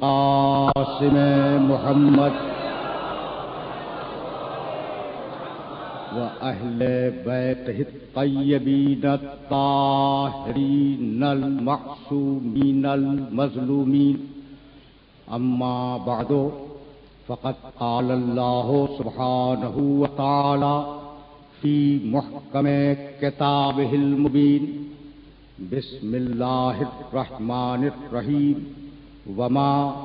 قاسم محمد وأهل بيته الطيبين الطاهرين المعصومين المظلومين أما بعد فقد قال الله سبحانه وتعالى في محكم كتابه المبين بسم الله الرحمن الرحيم وما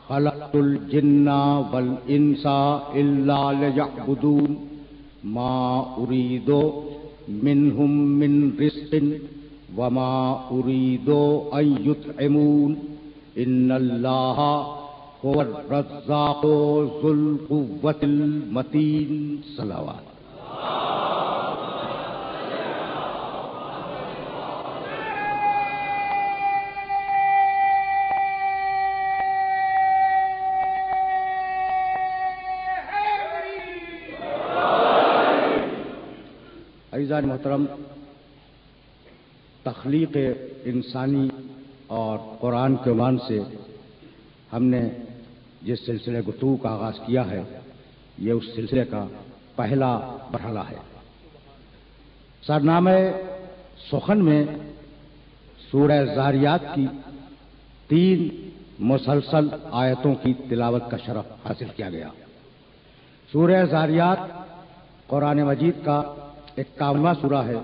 خلقت الجن والإنس إلا ليعبدون ما أريد منهم من رزق وما أريد أن يطعمون إن الله هو الرزاق ذو القوة المتين صلوات. عزیزان محترم، تخلیق انسانی اور قرآن کے عنوان سے ہم نے جس سلسلے گفتگو کا آغاز کیا ہے، یہ اس سلسلے کا پہلا مرحلہ ہے. سرنامہ سخن میں سورہ زاریات کی 3 مسلسل آیتوں کی تلاوت کا شرف حاصل کیا گیا. سورہ زاریات قرآن مجید کا 51واں سورہ ہے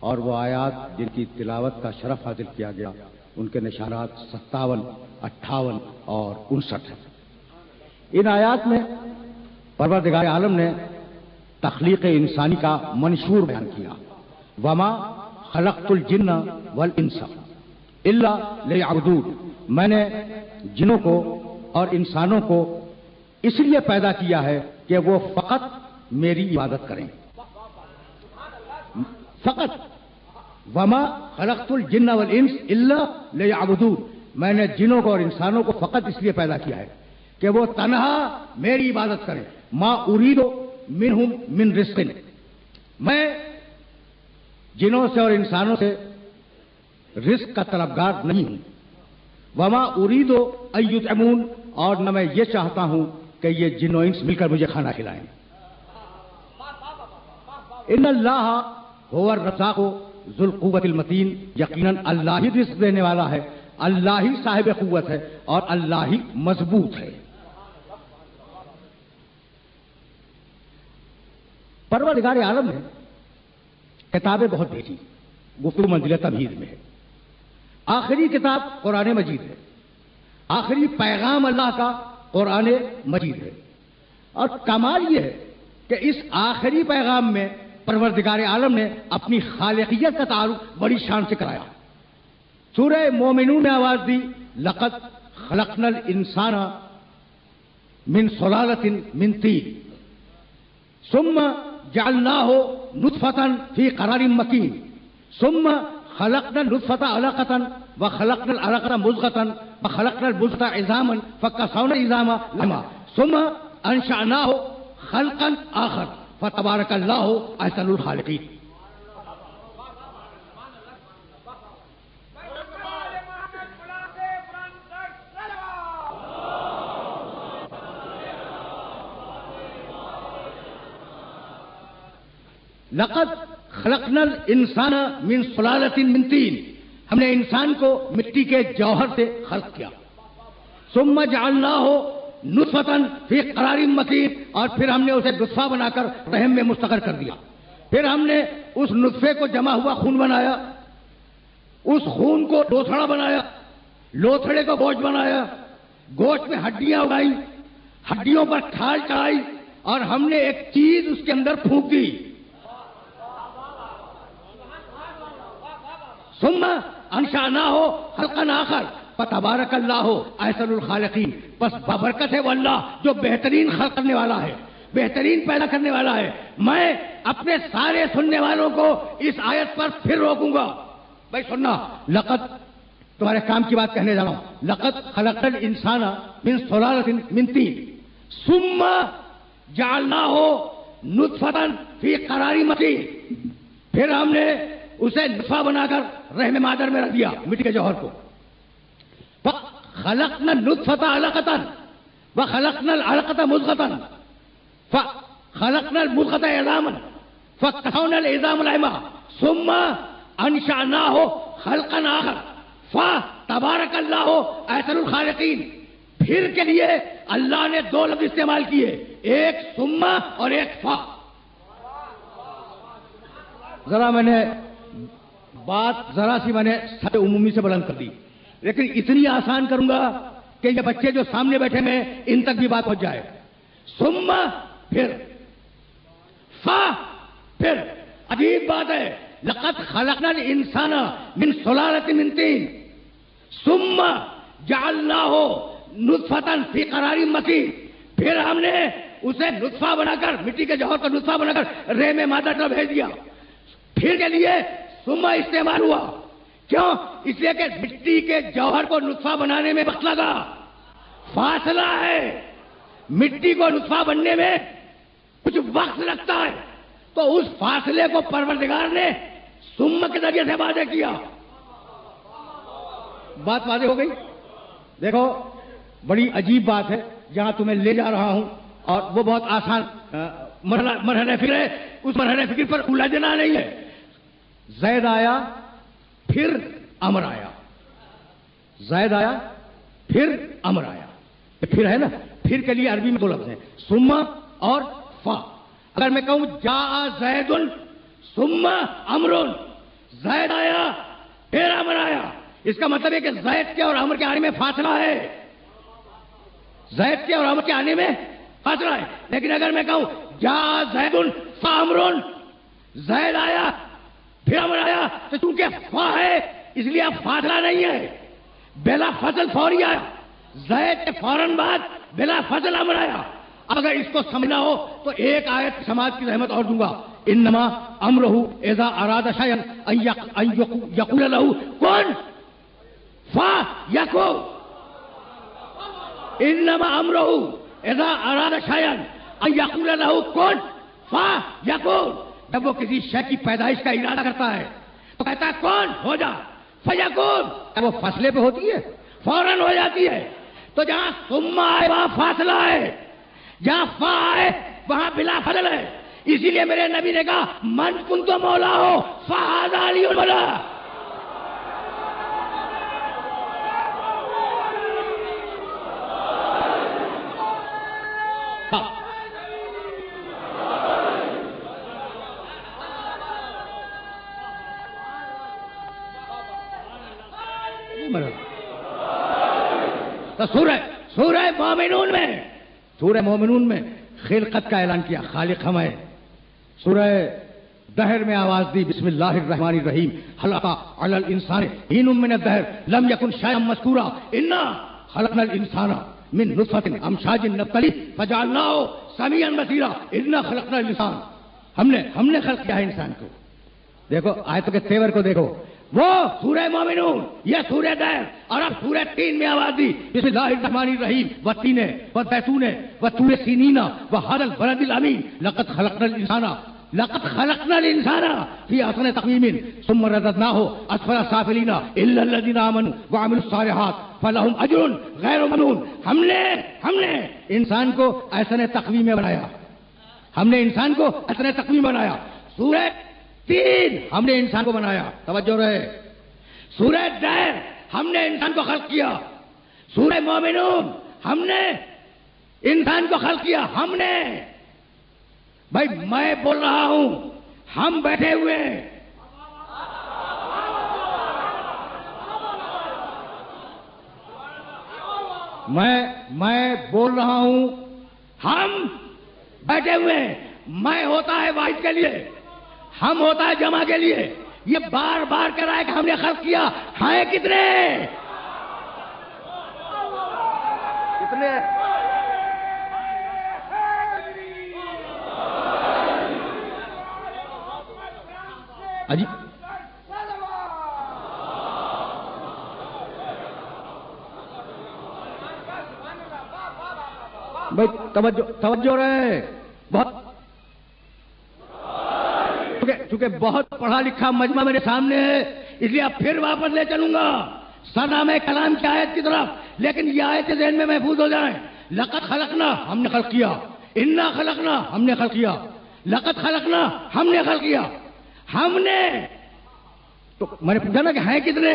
اور وہ آیات جن کی تلاوت کا شرف حاصل کیا گیا ان کے نشانات 57، 58 اور 59 ہیں. ان آیات میں پروردگار عالم نے تخلیق انسانی کا منشور بیان کیا. وما خلقت الجن والانس الا لیعبدون، میں نے جنوں کو اور انسانوں کو اس لیے پیدا کیا ہے کہ وہ فقط میری عبادت کریں. فقط وما خلقت الجن والانس الا لیعبدون، میں نے جنوں کو اور انسانوں کو فقط اس لیے پیدا کیا ہے کہ وہ تنہا میری عبادت کریں. ما اريد منهم من رزق، میں جنوں سے اور انسانوں سے رزق کا طلبگار نہیں ہوں. وما اريد ان يطعمون، اور نہ میں یہ چاہتا ہوں کہ یہ جن و انس مل کر مجھے کھانا کھلائیں. ان اللہ هو الرزاق ذو القوة المتین، یقیناً اللہ ہی رزق دینے والا ہے، اللہ ہی صاحب قوت ہے اور اللہ ہی مضبوط ہے. پروردگار عالم نے کتابیں بہت بھیجی، گفتگو منزل تمہید میں ہے. آخری کتاب قرآن مجید ہے، آخری پیغام اللہ کا قرآن مجید ہے. اور کمال یہ ہے کہ اس آخری پیغام میں پروردگار عالم نے اپنی خالقیت کا تعارف بڑی شان سے کرایا. سورہ مومنون نے آواز دی لقد خلقنا الانسان من سلالۃ من طین ثم جعلناه نطفة في قرار مكين ثم خلقنا النطفة علقة وخلقنا العلقة مضغة وخلقنا المضغة عظاما فكسونا العظام لحما ثم انشأناه خلقا آخر فتبارک اللہ احسن الخالقین. لقد خلقنا الانسان من سلالۃ من طین، ہم نے انسان کو مٹی کے جوہر سے خلق کیا. ثم جعلناه نطفة فی قرار مکین، اور پھر ہم نے اسے نطفہ بنا کر رحم میں مستقر کر دیا. پھر ہم نے اس نطفے کو جمع ہوا خون بنایا، اس خون کو لوتھڑا بنایا، لوتھڑے کو گوشت بنایا، گوشت میں ہڈیاں اگائی، ہڈیوں پر کھال چڑھائی اور ہم نے ایک چیز اس کے اندر پھونک دی. ثم انشأناه خلقا آخر فتبارک اللہ احسن الخالقین، بس بابرکت ہے وہ اللہ جو بہترین خلق کرنے والا ہے، بہترین پیدا کرنے والا ہے. میں اپنے سارے سننے والوں کو اس آیت پر پھر روکوں گا. بھائی سننا، لقد، تمہارے کام کی بات کہنے جا رہا ہوں. لقد خلقنا الانسان من سلالۃ من طین ثم جعلناه نطفة فی قرار مکین، پھر ہم نے اسے نطفہ بنا کر رحم مادر میں رکھ دیا، مٹی کے جوہر کو. خلقنا النطفة علقة وخلقنا العلقة مضغة فخلقنا المضغة عظاما فكسونا العظام لحما ثم انشأناه خلقا آخر فتبارک اللہ احسن الخالقین. پھر کے لیے اللہ نے دو لفظ استعمال کیے، ایک ثم اور ایک فا. ذرا میں نے بات ذرا سی میں نے سطح عمومی سے بلند کر دی، لیکن اتنی آسان کروں گا کہ یہ بچے جو سامنے بیٹھے ہیں ان تک بھی بات پہنچ جائے. ثم پھر، فا پھر. عجیب بات ہے، لقد خلقنا الانسان من سلالۃ من طین ثم جعلناہ نطفۃ فی قرار مکین. پھر ہم نے اسے نطفہ بنا کر، مٹی کے جوہر کا نطفہ بنا کر رے میں مادہ ٹر بھیج دیا. پھر کے لیے ثم استعمال ہوا. کیوں؟ اس لیے کہ مٹی کے جوہر کو نطفہ بنانے میں وقت لگا، فاصلہ ہے. مٹی کو نطفہ بننے میں کچھ وقت لگتا ہے، تو اس فاصلے کو پروردگار نے ثم کے ذریعے سے واضح کیا. بات واضح ہو گئی؟ دیکھو بڑی عجیب بات ہے جہاں تمہیں لے جا رہا ہوں، اور وہ بہت آسان مرحلہ فکر ہے. اس مرحلہ فکر پر الجھنا نہیں ہے. زید آیا پھر امر آیا، زید آیا پھر امر آیا. پھر ہے نا، پھر کے لیے عربی میں دو لفظ ہیں، ثم اور فا. اگر میں کہوں جاء زید ثم امر، زید آیا پھر امر آیا، اس کا مطلب ہے کہ زید کے اور امر کے آنے میں فاصلہ ہے، زید کے اور امر کے آنے میں فاصلہ ہے. لیکن اگر میں کہوں جاء زید فامر، زید آیا پھر امر آیا، تو چونکہ فا ہے اس لیے اب فاصلہ نہیں ہے، بلا فصل فوری آیا. زید کے فوراً بعد بلا فصل امر آیا. اگر اس کو سمجھنا ہو تو ایک آیت سماج کی رحمت اور دوں گا، انما امرہ اذا اراد شیئا ان یقول له کن فیکون. انما امرہ اذا اراد شیئا ان یقول له کن فیکون. جب وہ کسی شے کی پیدائش کا ارادہ کرتا ہے تو کہتا ہے کون ہو جا، فیکون. وہ فاصلے پہ ہوتی ہے، فوراً ہو جاتی ہے. تو جہاں ثم آئے وہاں فاصلہ ہے، جہاں فا ہے وہاں بلا فضل ہے. اسی لیے میرے نبی نے کہا من کنت مولا ہو فہذا علی المولا. تو سورہ مومنون میں، سورہ مومنون میں خلقت کا اعلان کیا، خالق ہم ہے. سورہ دہر میں آواز دی بسم اللہ الرحمن الرحیم، خلق علی الانسان حین من الدہر لم یکن شیئا مذکورا انا خلقنا الانسان من نطفۃ امشاج نبتلیہ فجعلناہ سمیعا بصیرا انا خلقنا الانسان. ہم نے خلق کیا ہے انسان کو. دیکھو آیتوں کے تیور کو دیکھو، وہ سورہ مومنون، یہ سورہ دہر. اور اب سورہ تین میں آواز دی بسم اللہ الرحمن الرحیم والتین والزیتون وطور سینین وہذا البلد الامین لقد خلقنا الانسان فی احسن تقویم ثم رددناہ اسفل سافلین الا الذین آمنوا وعملوا الصالحات فلہم اجر غیر ممنون. ہم نے انسان کو احسن تقویم میں بنایا، ہم نے انسان کو احسن تقویم میں بنایا. سورہ تین ہم نے انسان کو بنایا، توجہ رہے. سورہ دہر ہم نے انسان کو خلق کیا. سورہ مومنون ہم نے انسان کو خلق کیا. ہم نے، بھائی میں بول رہا ہوں، ہم بیٹھے ہوئے ہیں. میں بول رہا ہوں، ہم بیٹھے ہوئے ہیں. میں ہوتا ہے واحد کے لیے، ہم ہوتا ہے جمع کے لیے. یہ بار بار کہہ رہا ہے کہ ہم نے خلق کیا. ہیں کتنے؟ کتنے؟ اجی بھائی توجہ رہے. بہت چونکہ بہت پڑھا لکھا مجمع میرے سامنے ہے، اس لیے اب پھر واپس لے چلوں گا. سرنامہ کلام کی آیت کی طرف، لیکن یہ آیت ذہن میں محفوظ ہو جائیں. لقد خلقنا، ہم نے خلق کیا. انا خلقنا، ہم نے خلق کیا. لقد خلقنا، ہم نے خلق کیا. ہم نے تو میں نے پوچھا نا کہ ہیں کتنے؟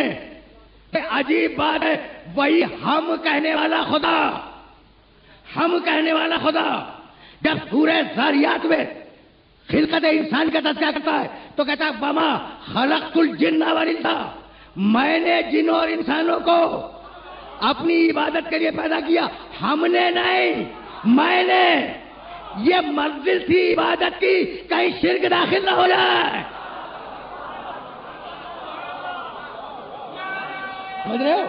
عجیب بات ہے، وہی ہم کہنے والا خدا، ہم کہنے والا خدا جب سورہ ذاریات میں خلقت انسان کا تذکرہ کرتا ہے تو کہتا ہے وما خلقت الجن والانس، میں نے جنوں اور انسانوں کو اپنی عبادت کے لیے پیدا کیا. ہم نے نہیں، میں نے. یہ منزل تھی عبادت کی، کہیں شرک داخل نہ ہو جائے. سمجھ رہے ہو؟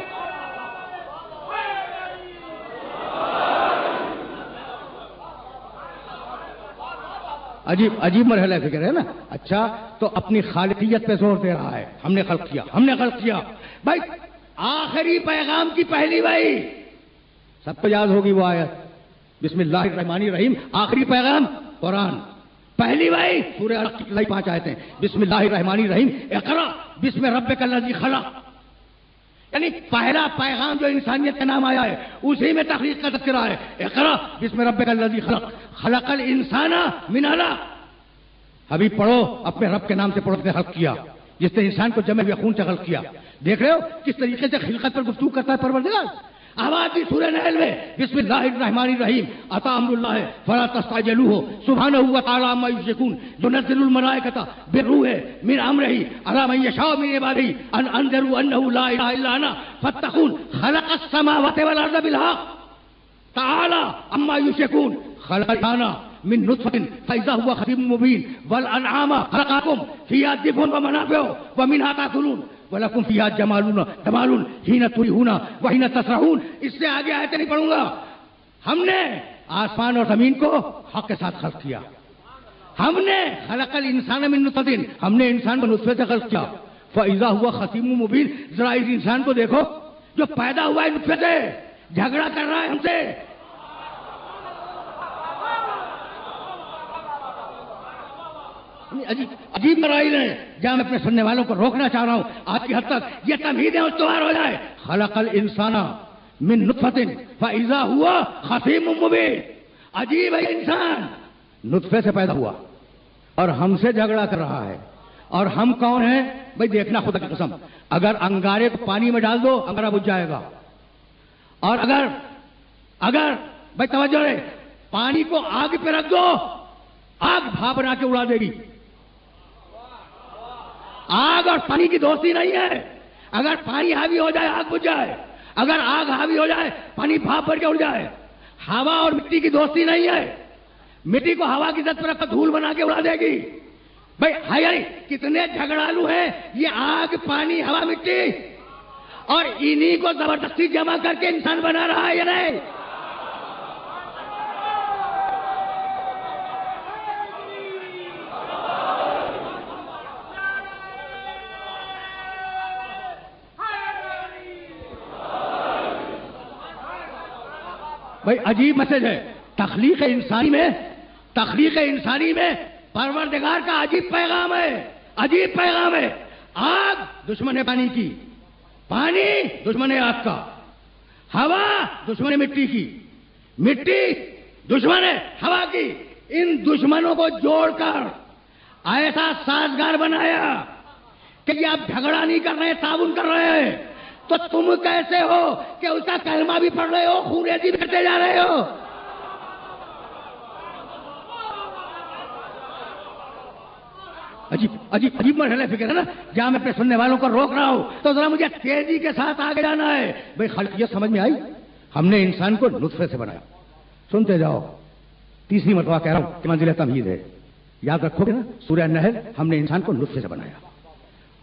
عجیب مرحلہ فکر ہے نا. اچھا تو اپنی خالقیت پہ زور دے رہا ہے، ہم نے خلق کیا، ہم نے خلق کیا. بھائی آخری پیغام کی پہلی بھائی سب کو یاد ہوگی وہ آیت، بسم اللہ الرحمن الرحیم. آخری پیغام قرآن، پہلی بھائی سورہ الحق 5 آیتیں، بسم اللہ الرحمن الرحیم اقرا بسم ربک الذی خلق. یعنی پہلا پیغام جو انسانیت کا نام آیا ہے اسی میں تخلیق کا تذکرہ ہے. اقرا بسم ربک الذی خلق، خلق الانسان من علق. ابھی پڑھو، اپنے رب کے نام سے پڑھو، خلق کیا جس نے انسان کو جمے ہوئے خون سے خلق کیا. دیکھ رہے ہو کس طریقے سے خلقت پر گفتگو کرتا ہے پروردگار. آواز بھی سورہ نحل میں بسم اللہ الرحمن الرحیم اتی امر اللہ فلا تستعجلوه سبحانہ وتعالی عما یشرکون ينزل الملائکۃ بالروح من امرہ علی من یشاء من عبادہ ان انذروا انہ لا الہ الا انا فاتقون خلق السماوات والارض بالحق تعالی عما یشرکون خلق الانسان من نطفة فإذا هو خصيم مبين والأنعام خلقكم فيها دفء ومنافع ومنها تأكلون وَلَكُمْ فِيهَا جَمَالٌ حِينَ تُرِيحُونَ وَحِينَ تَسْرَحُونَ. اس سے آگے آیتیں نہیں پڑھوں گا. ہم نے آسمان اور زمین کو حق کے ساتھ خلق کیا. ہم نے خلق الانسان من نطفة، ہم نے انسان کو نطفے سے خلق کیا. فَإِذَا هُوَ خَصِيمٌ مُبِينٌ. ذرا اس انسان کو دیکھو جو پیدا ہوا ہے نطفے سے، جھگڑا کر رہا ہے ہم سے. عجیب مراحل ہیں جہاں میں اپنے سننے والوں کو روکنا چاہ رہا ہوں. آج کی حد تک یہ تمہیدیں استوار ہو جائے. خلق الانسان من نطفة فاذا هو خصيم مبين. عجیب ہے انسان نطفے سے پیدا ہوا اور ہم سے جھگڑا کر رہا ہے. اور ہم کون ہیں بھائی؟ دیکھنا خدا کی قسم، اگر انگارے کو پانی میں ڈال دو انگارہ بجھ جائے گا. اور اگر بھائی توجہ رہے، پانی کو آگ پہ رکھ دو، آگ بھاپ بنا کے اڑا دے گی. آگ اور پانی کی دوستی نہیں ہے. اگر پانی حاوی ہو جائے آگ بجھ جائے، اگر آگ حاوی ہو جائے پانی بھاپ بھر کے اڑ جائے. ہوا اور مٹی کی دوستی نہیں ہے. مٹی کو ہوا کی زد پر رکھ دھول بنا کے اڑا دے گی. بھائی ہے کتنے جھگڑالو ہیں یہ آگ، پانی، ہوا، مٹی، اور انہی کو زبردستی جمع کر کے انسان بنا رہا ہے یا نہیں؟ بھائی عجیب میسج ہے. تخلیق انسانی میں پروردگار کا عجیب پیغام ہے، عجیب پیغام ہے. آگ دشمن ہے پانی کی، پانی دشمن ہے آگ کا، ہوا دشمن ہے مٹی کی، مٹی دشمن ہے ہوا کی. ان دشمنوں کو جوڑ کر ایسا سازگار بنایا کہ یہ آپ جھگڑا نہیں کر رہے، تعاون کر رہے ہیں. تو تم کیسے ہو کہ اس کا کلمہ بھی پڑھ رہے ہو، خونریزی بھی کرتے جا رہے ہو؟ عجیب مرحلہ فکر ہے نا جہاں میں اپنے سننے والوں کو روک رہا ہوں. تو ذرا مجھے تیزی کے ساتھ آگے جانا ہے. بھائی خلقیت سمجھ میں آئی؟ ہم نے انسان کو نطفے سے بنایا. سنتے جاؤ، تیسری مرتبہ کہہ رہا ہوں کہ منزل تمہید ہے. یاد رکھو گے نا، سورہ نحل ہم نے انسان کو نطفے سے بنایا.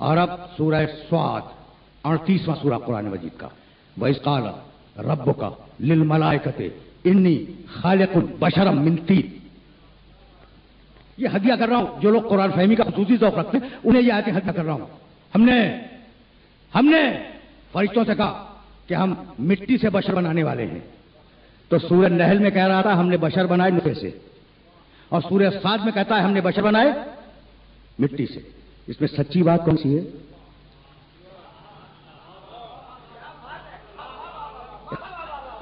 اور اب سورہ صاد 38واں سورہ قرآن مجید کا، وَإِذْ قَالَ رَبُّكَ لِلْمَلَائِكَةِ إِنِّي خَالِقٌ بَشَرًا مِنْ طِينٍ. یہ ہدیہ کر رہا ہوں جو لوگ قرآن فہمی کا خصوصی ذوق رکھتے ہیں، انہیں یہ آیتیں ہدیہ کر رہا ہوں. ہم نے فرشتوں سے کہا کہ ہم مٹی سے بشر بنانے والے ہیں. تو سورہ نحل میں کہہ رہا تھا ہم نے بشر بنائے نطفے سے، اور سورہ صاد میں کہتا ہے ہم نے بشر بنائے مٹی سے. اس میں سچی بات کون سی ہے؟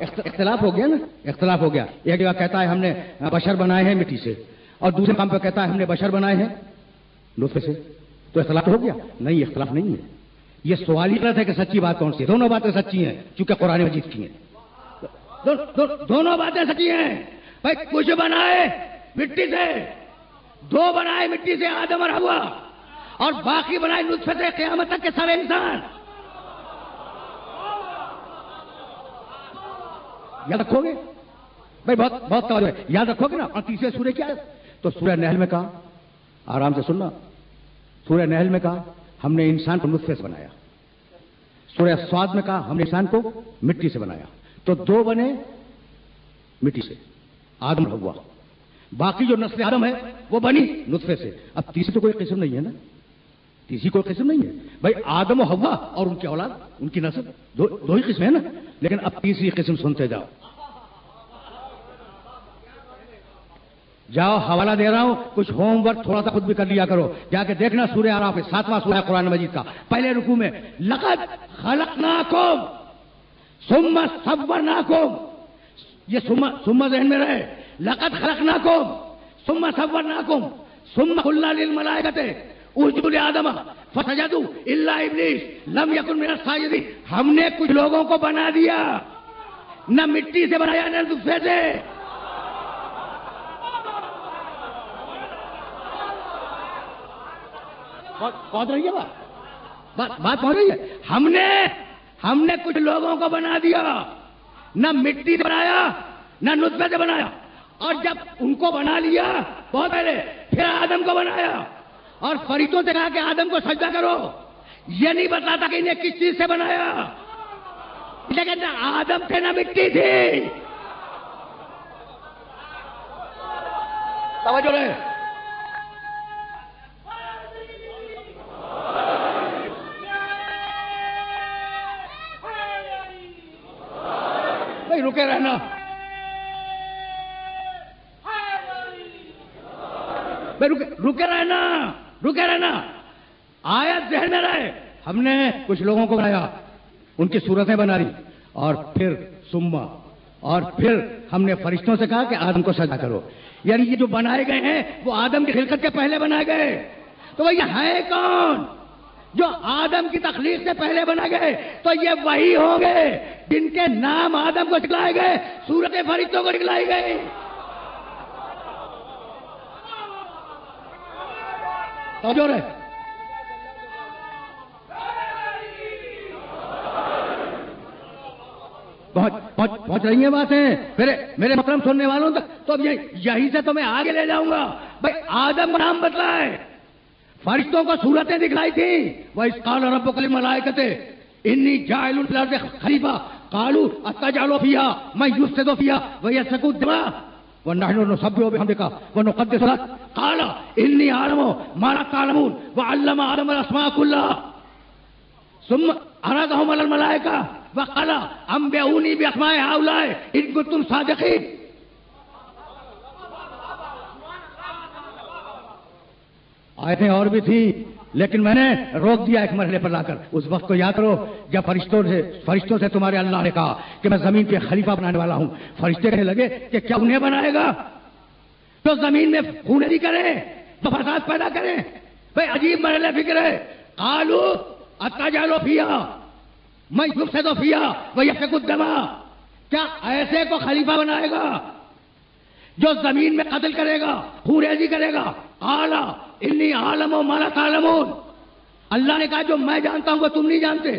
اختلاف ہو گیا نا، اختلاف ہو گیا. ایک جگہ کہتا ہے ہم نے بشر بنائے ہیں مٹی سے، اور دوسرے کام پہ کہتا ہے ہم نے بشر بنائے ہیں نطفے سے. تو اختلاف ہو گیا؟ نہیں، اختلاف نہیں ہے. یہ سوال ہی غلط ہے کہ سچی بات کون سی ہے. دونوں باتیں سچی ہیں چونکہ قرآن مجید کی ہیں. دونوں باتیں سچی ہیں. بھائی کچھ بنائے مٹی سے، دو بنائے مٹی سے آدم اور حوا، اور باقی بنائے نطفے سے قیامت تک کے سارے انسان. یاد رکھو گے بھائی؟ بہت توجہ ہے، یاد رکھو گے نا. اور تیسرے سورہ کیا ہے؟ تو سورہ نحل میں کہا، آرام سے سننا، سورہ نحل میں کہا ہم نے انسان کو نطفے سے بنایا. سورہ صاد میں کہا ہم نے انسان کو مٹی سے بنایا. تو دو بنے مٹی سے، آدم اور حوا. باقی جو نسل آدم ہے وہ بنی نطفے سے. اب تیسری تو کوئی قسم نہیں ہے نا، تیسری کوئی قسم نہیں ہے بھائی. آدم و حوا اور ان کی اولاد، ان کی نسل، دو ہی قسم ہے نا. لیکن اب تیسری قسم سنتے جاؤ. جاؤ، حوالہ دے رہا ہوں، کچھ ہوم ورک تھوڑا سا خود بھی کر لیا کرو. جا کے دیکھنا سورہ اعراف ہے، 7واں سورہ قرآن مجید کا، پہلے رکوع میں لقد خلقناکم ثم صورناکم. یہ ثم ذہن میں رہے. لقد خلقناکم ثم صورناکم ثم قلنا للملائکۃ اسجدوا لآدم فسجدوا الا ابلیس لم یکن من الساجدین. ہم نے کچھ لوگوں کو بنا دیا، نہ مٹی سے بنایا نہ نطفے سے. پہنچ رہی ہے بات پہنچ رہی ہے. ہم نے کچھ لوگوں کو بنا دیا، نہ مٹی سے بنایا نہ نطفے سے بنایا. اور جب ان کو بنا لیا بہت پہلے، پھر آدم کو بنایا اور فرشتوں سے کہا کہ آدم کو سجدہ کرو. یہ نہیں بتاتا کہ انہیں کس چیز سے بنایا، لیکن نہ آدم تھے نہ مٹی تھی. توجہ رہے. رکے رہنا، رکے رہنا. آیت ذہن میں رہے. ہم نے کچھ لوگوں کو بنایا، ان کی صورتیں بنا لی، اور پھر ہم نے فرشتوں سے کہا کہ آدم کو سجدہ کرو. یعنی یہ جو بنائے گئے ہیں وہ آدم کی خلقت کے پہلے بنائے گئے. تو وہ یہ ہے کون جو آدم کی تخلیق سے پہلے بنا گئے؟ تو یہ وہی ہوں گے جن کے نام آدم کو دکھلائے گئے، صورتیں فرشتوں کو دکھلائی گئی. توجہ رہے. پہنچ رہی ہیں باتیں میرے محترم سننے والوں تک. تو اب یہیں سے تو میں آگے لے جاؤں گا. بھائی آدم کا نام بتلائے، فرشتوں کو صورتیں دکھلائی تھی. وَإِذْ قَالَ رَبُّكَ لِلْمَلَائِكَةِ إِنِّي جَاعِلٌ فِي الْأَرْضِ خَلِيفَةً قَالُوا أَتَجْعَلُ فِيهَا مَن يُفْسِدُ فِيهَا وَيَسْفِكُ الدِّمَاءَ وَنَحْنُ نُسَبِّحُ بِحَمْدِكَ وَنُقَدِّسُ لَكَ قَالَ إِنِّي أَعْلَمُ مَا لَا تَعْلَمُونَ وَعَلَّمَ آدَمَ الْأَسْمَاءَ كُلَّهَا ثُمَّ عَرَضَهُمْ عَلَى الْمَلَائِكَةِ وَقَالَ أَنبِئُونِي بِأَسْمَاءِ هَؤُلَاءِ إِن كُنتُمْ صَادِقِينَ. آیتیں اور بھی تھی لیکن میں نے روک دیا ایک مرحلے پر لا کر. اس وقت کو یاد کرو جب فرشتوں سے تمہارے اللہ نے کہا کہ میں زمین پہ خلیفہ بنانے والا ہوں. فرشتے کہنے لگے کہ کیا انہیں بنائے گا تو زمین میں خونریزی کریں، تو فساد پیدا کریں؟ بھائی عجیب مرحلے فکر ہے. قالوا اتجعل فیہا من یفسد فیہا ویسفک الدماء. کیا ایسے کو خلیفہ بنائے گا جو زمین میں قتل کرے گا، خونریزی کرے گا؟ قال انی اعلم ما لا تعلمون. اللہ نے کہا جو میں جانتا ہوں وہ تم نہیں جانتے.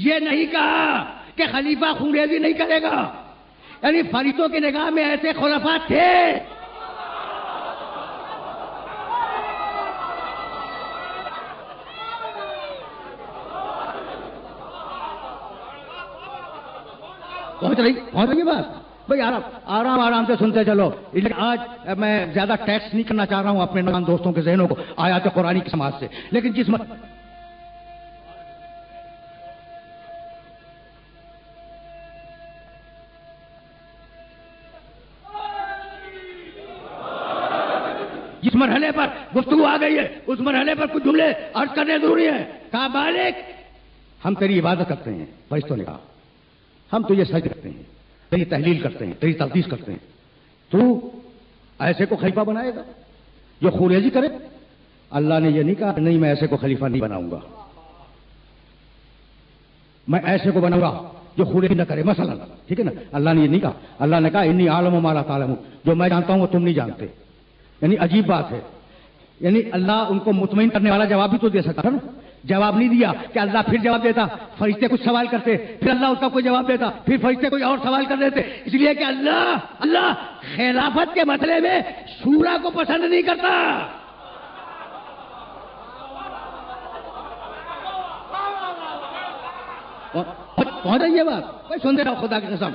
یہ نہیں کہا کہ خلیفہ خونریزی نہیں کرے گا. یعنی فرشتوں کی نگاہ میں ایسے خلفاء تھے. پہنچ رہی بات. بھائی آرام سے سنتے چلو. لیکن آج میں زیادہ ٹیکس نہیں کرنا چاہ رہا ہوں اپنے نوجوان دوستوں کے ذہنوں کو آیات قرآنی کی سماعت سے. لیکن جس مرحلے پر گفتگو آ گئی ہے اس مرحلے پر کچھ جملے عرض کرنے ضروری ہے. کہا مالک ہم تیری عبادت کرتے ہیں. فرشتوں نے کہا ہم تجھے سجدہ کرتے ہیں. تیری تحلیل کرتے ہیں، تیری تقدیس کرتے ہیں، تو ایسے کو خلیفہ بنائے گا جو خوریزی کرے؟ اللہ نے یہ نہیں کہا نہیں میں ایسے کو خلیفہ نہیں بناؤں گا، میں ایسے کو بناؤں گا جو خوریزی نہ کرے مثلا، ٹھیک ہے نا؟ اللہ نے یہ نہیں کہا، اللہ نے کہا انی عالم ما لا تعلمون، جو میں جانتا ہوں وہ تم نہیں جانتے۔ یعنی عجیب بات ہے، یعنی اللہ ان کو مطمئن کرنے والا جواب بھی تو دے سکتا تھا نا، جواب نہیں دیا کہ اللہ پھر جواب دیتا، فرشتے کچھ سوال کرتے، پھر اللہ اس کا کوئی جواب دیتا، پھر فرشتے کوئی اور سوال کر دیتے، اس لیے کہ اللہ خلافت کے مسئلے میں شورا کو پسند نہیں کرتا۔ پہنچ رہی ہے بات؟ بھائی سنتے رہو خدا کی قسم۔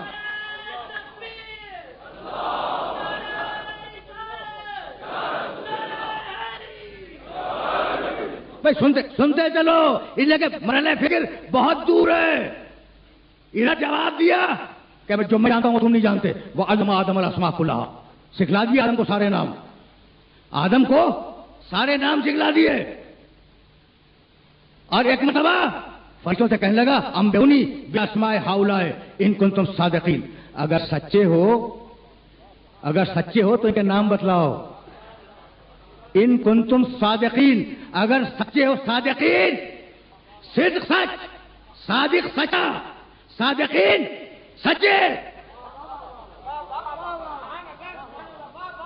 بھائی سنتے چلو، اس لیے کہ مرحلہ فکر بہت دور ہے۔ انہیں جواب دیا کہ میں جو میں جانتا ہوں تم نہیں جانتے، وہ علم آدم الاسماء کلھا، سکھلا دیا آدم کو سارے نام، آدم کو سارے نام سکھلا دیے۔ اور ایک مرتبہ فرشتوں سے کہنے لگا انبئونی باسماء ہؤلاء ان کنتم صادقین، اگر سچے ہو تو ان کے نام بتلاؤ۔ ان کنتم صادقین، اگر سچے ہو، صادقین صدق سچ، صادق سچا، صادقین سچے۔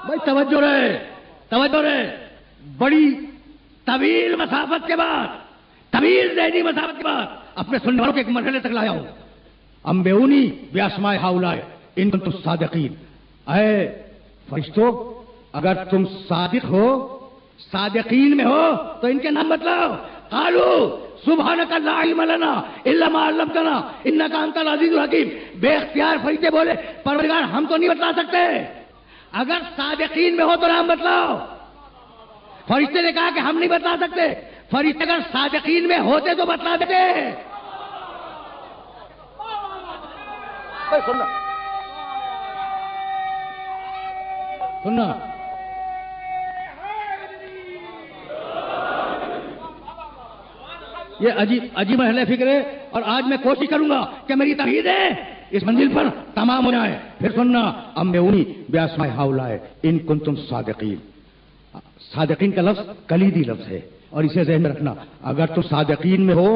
بھائی توجہ رہے، بڑی طویل مسافت کے بعد، طویل ذہنی مسافت کے بعد اپنے سننے والوں کے ایک مرحلے تک لایا ہوں۔ انبئونی باسماء ہؤلاء ان کنتم صادقین، اے فرشتوں اگر تم صادق ہو، صادقین میں ہو تو ان کے نام بتلاؤ۔ قالوا سبحانک لا علم لنا الا ما علمتنا انک انت العزیز الحکیم، بے اختیار فرشتے بولے پروردگار ہم تو نہیں بتلا سکتے، اگر صادقین میں ہو تو نام بتلاؤ۔ فرشتے نے کہا کہ ہم نہیں بتلا سکتے، فرشتے اگر صادقین میں ہوتے تو بتلا دیتے۔ سننا یہ عجیب مرحلہ فکر ہے، اور آج میں کوشش کروں گا کہ میری توحیدیں اس منزل پر تمام ہو جائیں۔ پھر سننا انبئونی باسماء ہؤلاء ان کنتم صادقین، صادقین کا لفظ کلیدی لفظ ہے، اور اسے ذہن میں رکھنا، اگر تم صادقین میں ہو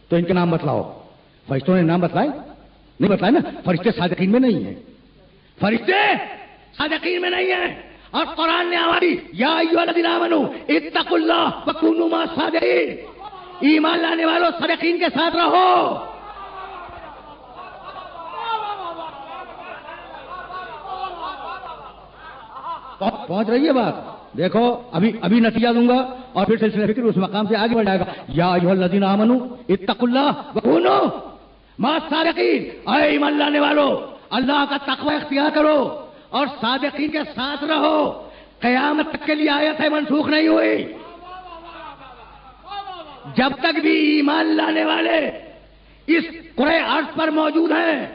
تو ان کے نام بتلاؤ۔ فرشتوں نے نام بتلائے؟ نہیں بتلائے نا، فرشتے صادقین میں نہیں ہیں، فرشتے صادقین میں نہیں ہیں۔ اور قرآن نے آواز دی یا ایھا الذین آمنوا اتقوا اللہ وکونوا مع الصادقین، ایمان لانے والوں صادقین کے ساتھ رہو۔ پہنچ رہی ہے بات؟ دیکھو ابھی نتیجہ دوں گا اور پھر سلسلہ فکر اس مقام سے آگے بڑھ جائے گا۔ یا ایھا الذین آمنوا اتقوا اللہ وکونوا مع الصادقین، اے ایمان لانے والو اللہ کا تقوی اختیار کرو اور صادقین کے ساتھ رہو۔ قیامت تک کے لیے آیت ہے، منسوخ نہیں ہوئی۔ جب تک بھی ایمان لانے والے اس کرۂ ارض پر موجود ہیں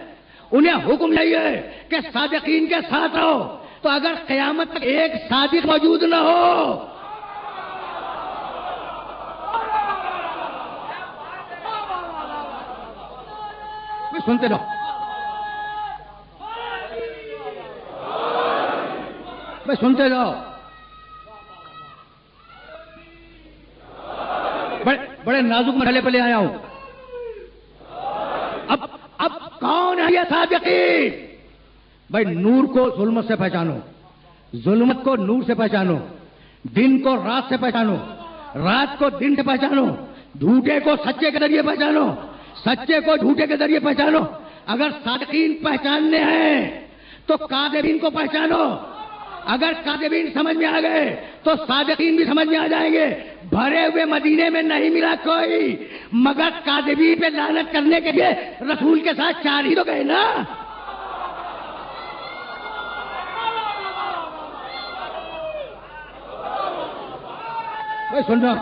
انہیں حکم نہیں ہے کہ صادقین کے ساتھ رہو، تو اگر قیامت تک ایک صادق موجود نہ ہو سنتے رہو، سنتے رہو۔ بڑے نازک مرحلے پہ لے آیا ہوں۔ اب کون ہے یہ صادقین؟ بھائی نور کو ظلمت سے پہچانو، ظلمت کو نور سے پہچانو، دن کو رات سے پہچانو، رات کو دن سے پہچانو، جھوٹے کو سچے کے ذریعے پہچانو، سچے کو جھوٹے کے ذریعے پہچانو۔ اگر صادقین پہچاننے ہیں تو کاذبین کو پہچانو، اگر کاذبین سمجھ میں آ گئے تو صادقین بھی سمجھ میں آ جائیں گے۔ بھرے ہوئے مدینے میں نہیں ملا کوئی، مگر کاذبین پہ لعنت کرنے کے لیے رسول کے ساتھ 4 ہی تو گئے نا۔ سن رہا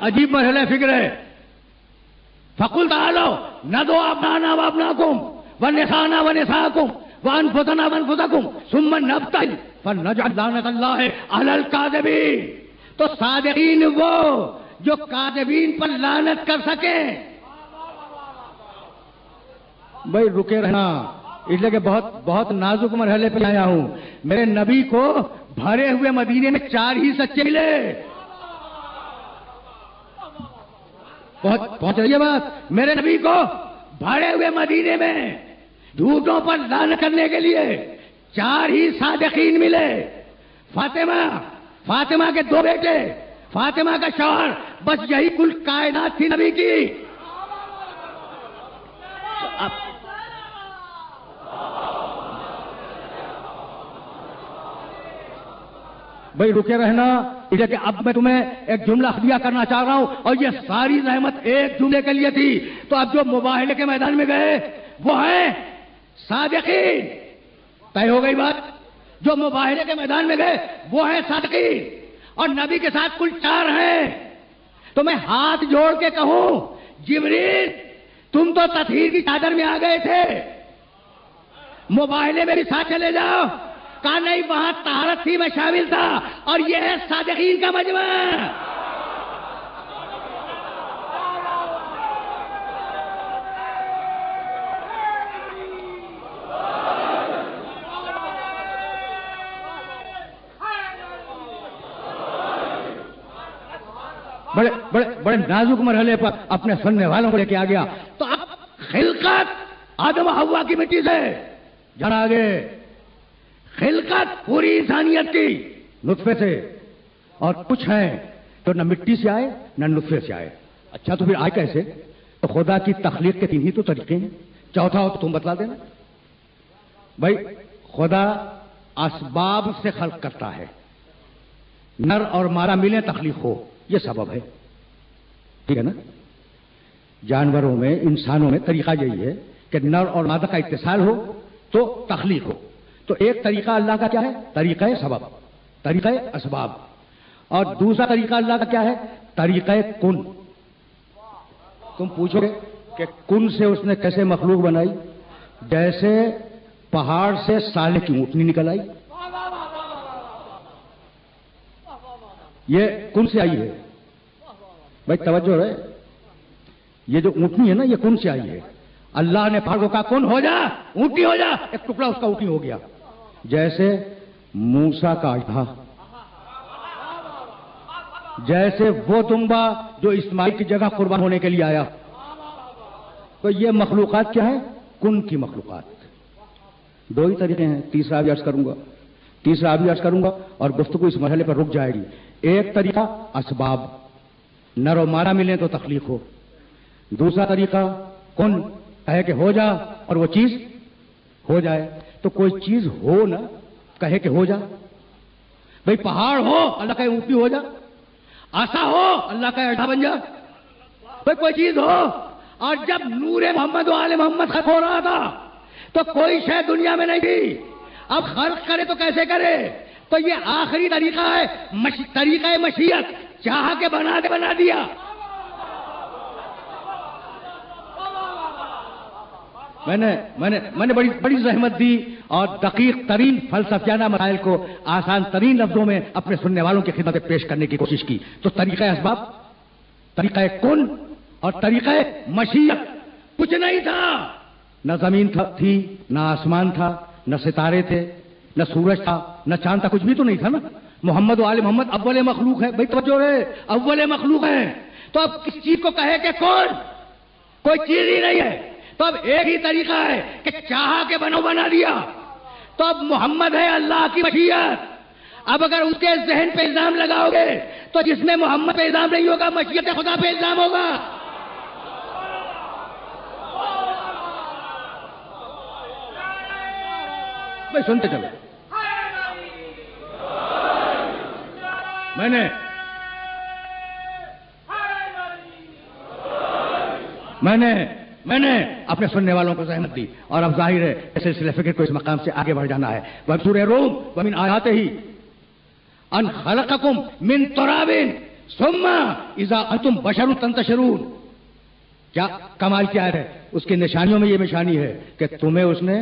عجیب مرحلہ فکر ہے۔ فقل تعالوا ندعو ابناءنا وابناءکم ونساءنا ونساءکم وانفسنا وانفسکم ثم نبتہل فنجعل لعنۃ اللہ علی الکاذبین. تو صادقین وہ جو کاذبین پر لعنت کر سکیں. بھائی رکے رہنا، اس لیے کہ بہت نازک مرحلے پہ آیا ہوں. میرے نبی کو بھرے ہوئے مدینے میں 4 ہی سچے ملے. پہنچ رہی ہے بات؟ میرے نبی کو بھرے ہوئے مدینے میں جھوٹوں پر لعنت کرنے کے لیے 4 ہی صادقین ملے. فاطمہ کے 2 بیٹے، فاطمہ کا شوہر، بس یہی کل کائنات تھی نبی کی. بھائی رکے رہنا، اسے کہ اب میں تمہیں ایک جملہ خفیہ کرنا چاہ رہا ہوں، اور یہ ساری زحمت ایک جملے کے لیے تھی. تو اب جو مباہلے کے میدان میں گئے وہ ہیں صادقین. طے ہو گئی بات؟ جو مباہلے کے میدان میں گئے وہ ہیں صادقین، اور نبی کے ساتھ کل 4 ہیں. تو میں ہاتھ جوڑ کے کہوں جبریل تم تو تطہیر کی چادر میں آ گئے تھے، مباہلے میں بھی ساتھ چلے جاؤ. کہا نہیں، وہاں طہارت تھی، میں شامل تھا، اور یہ ہے صادقین کا مجمع. بڑے نازک مرحلے پر اپنے سننے والوں کو لے کے آ گیا. تو اب خلقت آدم و حوا کی مٹی سے جڑا آگے، خلقت پوری انسانیت کی نطفے سے، اور کچھ ہیں جو نہ مٹی سے آئے نہ نطفے سے آئے. اچھا تو پھر آئے کیسے؟ تو خدا کی تخلیق کے 3 ہی تو طریقے ہیں. چوتھا ہو تو تم بتلا دینا. بھائی خدا اسباب سے خلق کرتا ہے، نر اور مادہ ملیں تخلیق ہو، یہ سبب ہے. ٹھیک ہے نا؟ جانوروں میں، انسانوں میں طریقہ یہی ہے کہ نر اور مادہ کا اتصال ہو تو تخلیق ہو. تو ایک طریقہ اللہ کا کیا ہے؟ طریقہ سبب، طریقہ اسباب. اور دوسرا طریقہ اللہ کا کیا ہے؟ طریقہ کن. تم پوچھو گے کہ کن سے اس نے کیسے مخلوق بنائی؟ جیسے پہاڑ سے سالے کی اونٹنی نکل آئی، یہ کن سے آئی ہے. بھائی توجہ ہے، یہ جو اونٹنی ہے نا، یہ کن سے آئی ہے. اللہ نے پہاڑ کو کہا کن ہو جا، اونٹنی ہو جا، ایک ٹکڑا اس کا اونٹنی ہو گیا. جیسے موسیٰ کا اژدھا، جیسے وہ دمبا جو اسماعیل کی جگہ قربان ہونے کے لیے آیا. تو یہ مخلوقات کیا ہے؟ کن کی مخلوقات. 2 ہی طریقے ہیں، تیسرا بھی عرض کروں گا اور گفتگو اس مرحلے پر رک جائے گی. ایک طریقہ اسباب، نر و مادہ ملیں تو تخلیق ہو. دوسرا طریقہ کن، کہے کہ ہو جا اور وہ چیز ہو جائے. تو کوئی چیز ہو نا، کہے کہ ہو جا. بھئی پہاڑ ہو، اللہ کہے اونٹنی ہو جا. آسا ہو، اللہ کہے اڈا بن جا. بھئی کوئی چیز ہو. اور جب نور محمد و آل محمد خلق ہو رہا تھا تو کوئی شے دنیا میں نہیں تھی. اب خلق کرے تو کیسے کرے؟ تو یہ آخری طریقہ ہے، طریقہ مشیت. چاہ کے بنا دیا. میں نے بڑی زحمت دی اور دقیق ترین فلسفیانہ مسائل کو آسان ترین لفظوں میں اپنے سننے والوں کی خدمت پیش کرنے کی کوشش کی. تو طریقہ اسباب، طریقہ کن اور طریقہ مشیت. کچھ نہیں تھا، نہ زمین تھی، نہ آسمان تھا، نہ ستارے تھے، نہ سورج تھا، نہ چاند تھا. کچھ بھی تو نہیں تھا نا. محمد و آل محمد اول مخلوق ہے. بھائی توجہ ہے، اول مخلوق ہے. تو اب کس چیز کو کہے کہ کون؟ کوئی چیز ہی نہیں ہے. تو اب ایک ہی طریقہ ہے کہ چاہا کے بنا دیا. تو اب محمد ہے اللہ کی مشیت. اب اگر اس کے ذہن پہ الزام لگاؤ گے تو جس میں محمد پہ الزام نہیں ہوگا، مشیت خدا پہ الزام ہوگا. بھائی سنتے چلو. میں نے اپنے سننے والوں کو زحمت دی اور اب ظاہر ہے سلسلہ فکر کو اس مقام سے آگے بڑھ جانا ہے. سورہ روم ومن آیاتہ ان خلقکم من تراب ثم اذا انتم بشر تنتشرون. کیا کمال کیا ہے؟ اس کی نشانیوں میں یہ نشانی ہے کہ تمہیں اس نے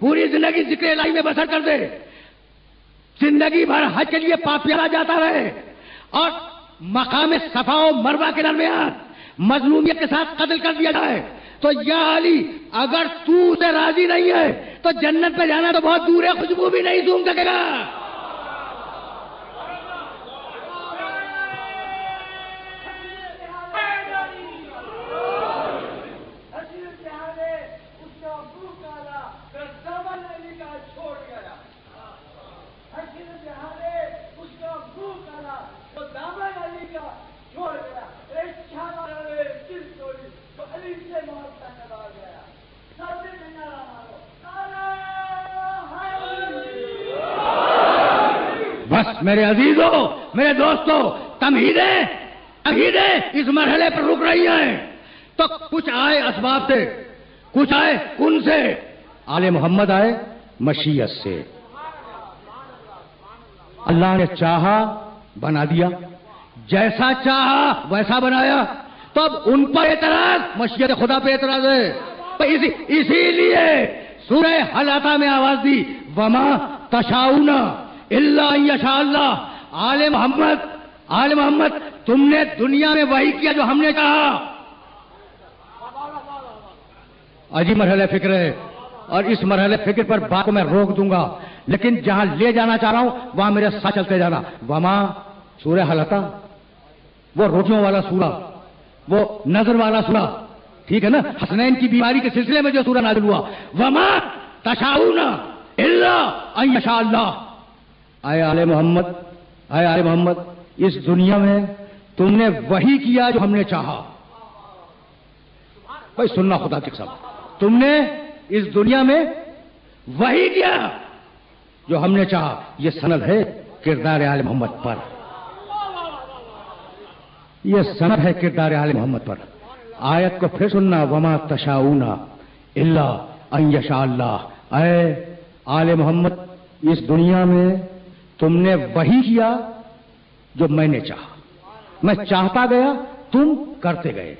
پوری زندگی ذکر الہی میں بسر کر دے، زندگی بھر حج کے لیے پاپیلا جاتا رہے اور مقام صفا و مروہ کے درمیان مظلومیت کے ساتھ قتل کر دیا جائے، تو یا علی اگر تو اسے راضی نہیں ہے تو جنت پہ جانا تو بہت دور ہے، خوشبو بھی نہیں سونگھ سکے گا۔ بس میرے عزیزوں، میرے دوستوں، تمہیدیں اس مرحلے پر رک رہی ہیں، تو کچھ آئے اسباب سے، کچھ آئے کن سے، آل محمد آئے مشیت سے۔ اللہ نے چاہا بنا دیا، جیسا چاہا ویسا بنایا، تو اب ان پر اعتراض، مشیت خدا پہ اعتراض ہے۔ تو اسی لیے سورہ حل عطا میں آواز دی، وما تشاؤون الا ان یشاء اللہ۔ آل محمد تم نے دنیا میں وہی کیا جو ہم نے کہا۔ عجیب مرحلہ فکر ہے، اور اس مرحلے فکر پر بات کو میں روک دوں گا، لیکن جہاں لے جانا چاہ رہا ہوں وہاں میرے ساتھ چلتے جانا۔ وما سورہ حل عطا، وہ روٹیوں والا سورہ، وہ نظر والا سورہ، ٹھیک ہے نا، حسنین کی بیماری کے سلسلے میں جو سورہ نازل ہوا، وما تشاؤون الا ان یشاء اللہ۔ آئے آل محمد اس دنیا میں تم نے وہی کیا جو ہم نے چاہا۔ بھائی سننا خدا کی قسم، تم نے اس دنیا میں وہی کیا جو ہم نے چاہا۔ یہ سند ہے کردار آل محمد پر، یہ سند ہے کردار آل محمد پر۔ آیت کو پھر سننا، وما تشاؤون الا ان یشاء اللہ۔ اے آل محمد اس دنیا میں تم نے وہی کیا جو میں نے چاہا، میں چاہتا گیا تم کرتے گئے۔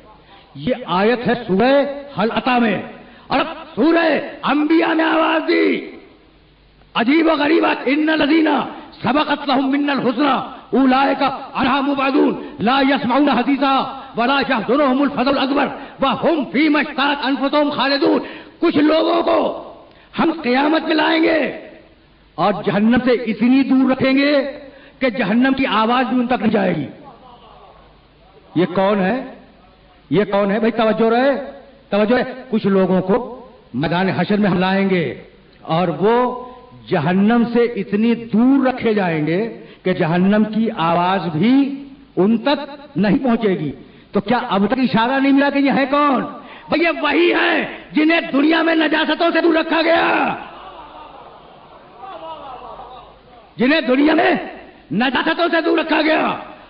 یہ آیت ہے سورہ حل عطا میں، اور اب سورہ انبیاء میں آواز دی، عجیب و غریب ان الذین سبقت لهم منا الحسنى اولئک عنها مبعدون لا يسمعون حدیثا ولا يحزنهم الفزع الاکبر وهم فيما اشتهت انفسهم خالدون۔ کچھ لوگوں کو ہم قیامت میں لائیں گے اور جہنم سے اتنی دور رکھیں گے کہ جہنم کی آواز بھی ان تک نہیں جائے گی۔ یہ کون ہے؟ یہ کون ہے بھائی؟ توجہ رہے، توجہ ہے۔ کچھ لوگوں کو میدان حشر میں ہم لائیں گے اور وہ جہنم سے اتنی دور رکھے جائیں گے کہ جہنم کی آواز بھی ان تک نہیں پہنچے گی۔ تو کیا اب تک اشارہ نہیں ملا کہ یہ ہے کون؟ بھئی یہ وہی ہے جنہیں دنیا میں نجاستوں سے دور رکھا گیا، جنہیں دنیا میں نجاستوں سے دور رکھا گیا،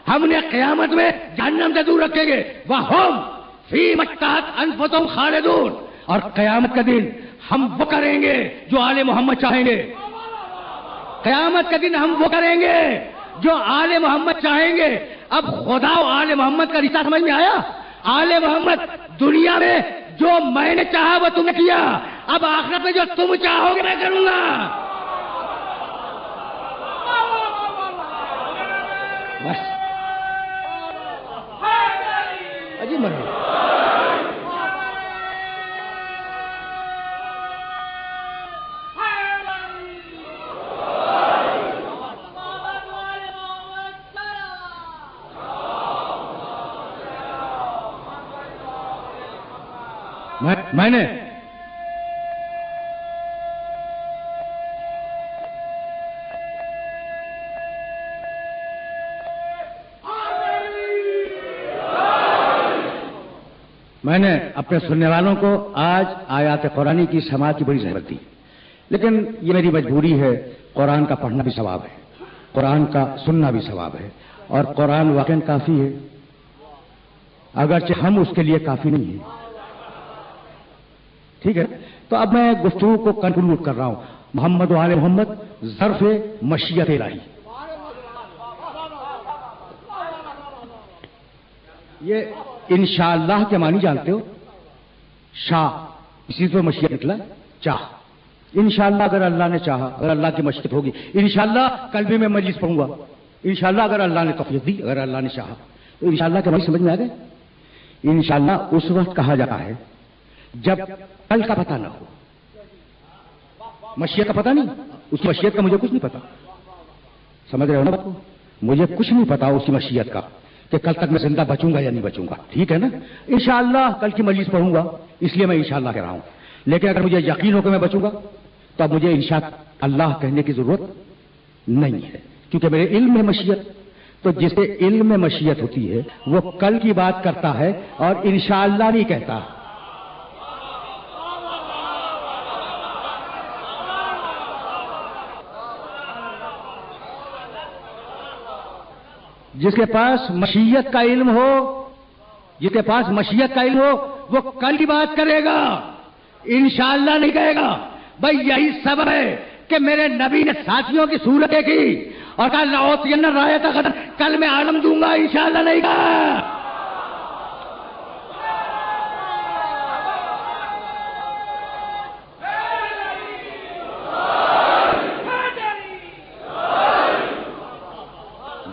ہم نے قیامت میں جہنم سے دور رکھیں گے۔ وَهُمْ فِيمَا اشْتَهَتْ أَنفُسُهُمْ خَالِدُونَ۔ اور قیامت کا دن ہم وہ کریں گے جو آل محمد چاہیں گے۔ قیامت کا دن ہم وہ کریں گے جو آل محمد چاہیں گے۔ اب خدا و آل محمد کا رشتہ سمجھ میں آیا؟ آل محمد دنیا میں جو میں نے چاہا وہ تم نے کیا، اب آخرت میں جو تم چاہو گے میں کروں گا۔ بس عجیب مرحلہ۔ میں نے اپنے سننے والوں کو آج آیات قرآنی کی سماعت کی بڑی ضرورت تھی، لیکن یہ میری مجبوری ہے۔ قرآن کا پڑھنا بھی ثواب ہے، قرآن کا سننا بھی ثواب ہے، اور قرآن واقعاً کافی ہے، اگرچہ ہم اس کے لیے کافی نہیں ہیں۔ ٹھیک ہے، تو اب میں گفتگو کو کنکلوڈ کر رہا ہوں۔ محمد و آل محمد ظرف مشیت الہی، یہ انشاءاللہ کے معنی جانتے ہو؟ شاہ، اسی سے مشیت نکلا، چاہ، انشاءاللہ اگر اللہ نے چاہا، اگر اللہ کی مشیت ہوگی، انشاءاللہ کل بھی میں مجلس پڑھوں گا، انشاءاللہ اگر اللہ نے توفیق دی، اگر اللہ نے چاہا تو انشاءاللہ کے مجلس سمجھ میں آ گئے؟ انشاءاللہ اس وقت کہا جاتا ہے جب کل کا پتہ نہ ہو، مشیت کا پتہ نہیں، اس کی مشیت کا مجھے کچھ نہیں پتا، سمجھ رہے ہو نا بات کو؟ مجھے کچھ نہیں پتا اس کی مشیت کا کہ کل تک میں زندہ بچوں گا یا نہیں بچوں گا، ٹھیک ہے نا؟ انشاءاللہ کل کی مجلس پڑھوں گا، اس لیے میں انشاءاللہ کہہ رہا ہوں، لیکن اگر مجھے یقین ہو کہ میں بچوں گا تو اب مجھے انشاءاللہ کہنے کی ضرورت نہیں ہے، کیونکہ میرے علم میں مشیت، تو جس کے علم میں مشیت ہوتی ہے وہ کل کی بات کرتا ہے اور انشاءاللہ نہیں کہتا۔ جس کے پاس مشیت کا علم ہو، جس کے پاس مشیت کا علم ہو وہ کل کی بات کرے گا، انشاءاللہ نہیں کہے گا۔ بھائی یہی سبب ہے کہ میرے نبی نے ساتھیوں کی صورت دیکھی اور کہا لأعطین رایۃ غدا، کل میں عالم دوں گا، انشاءاللہ نہیں کہا۔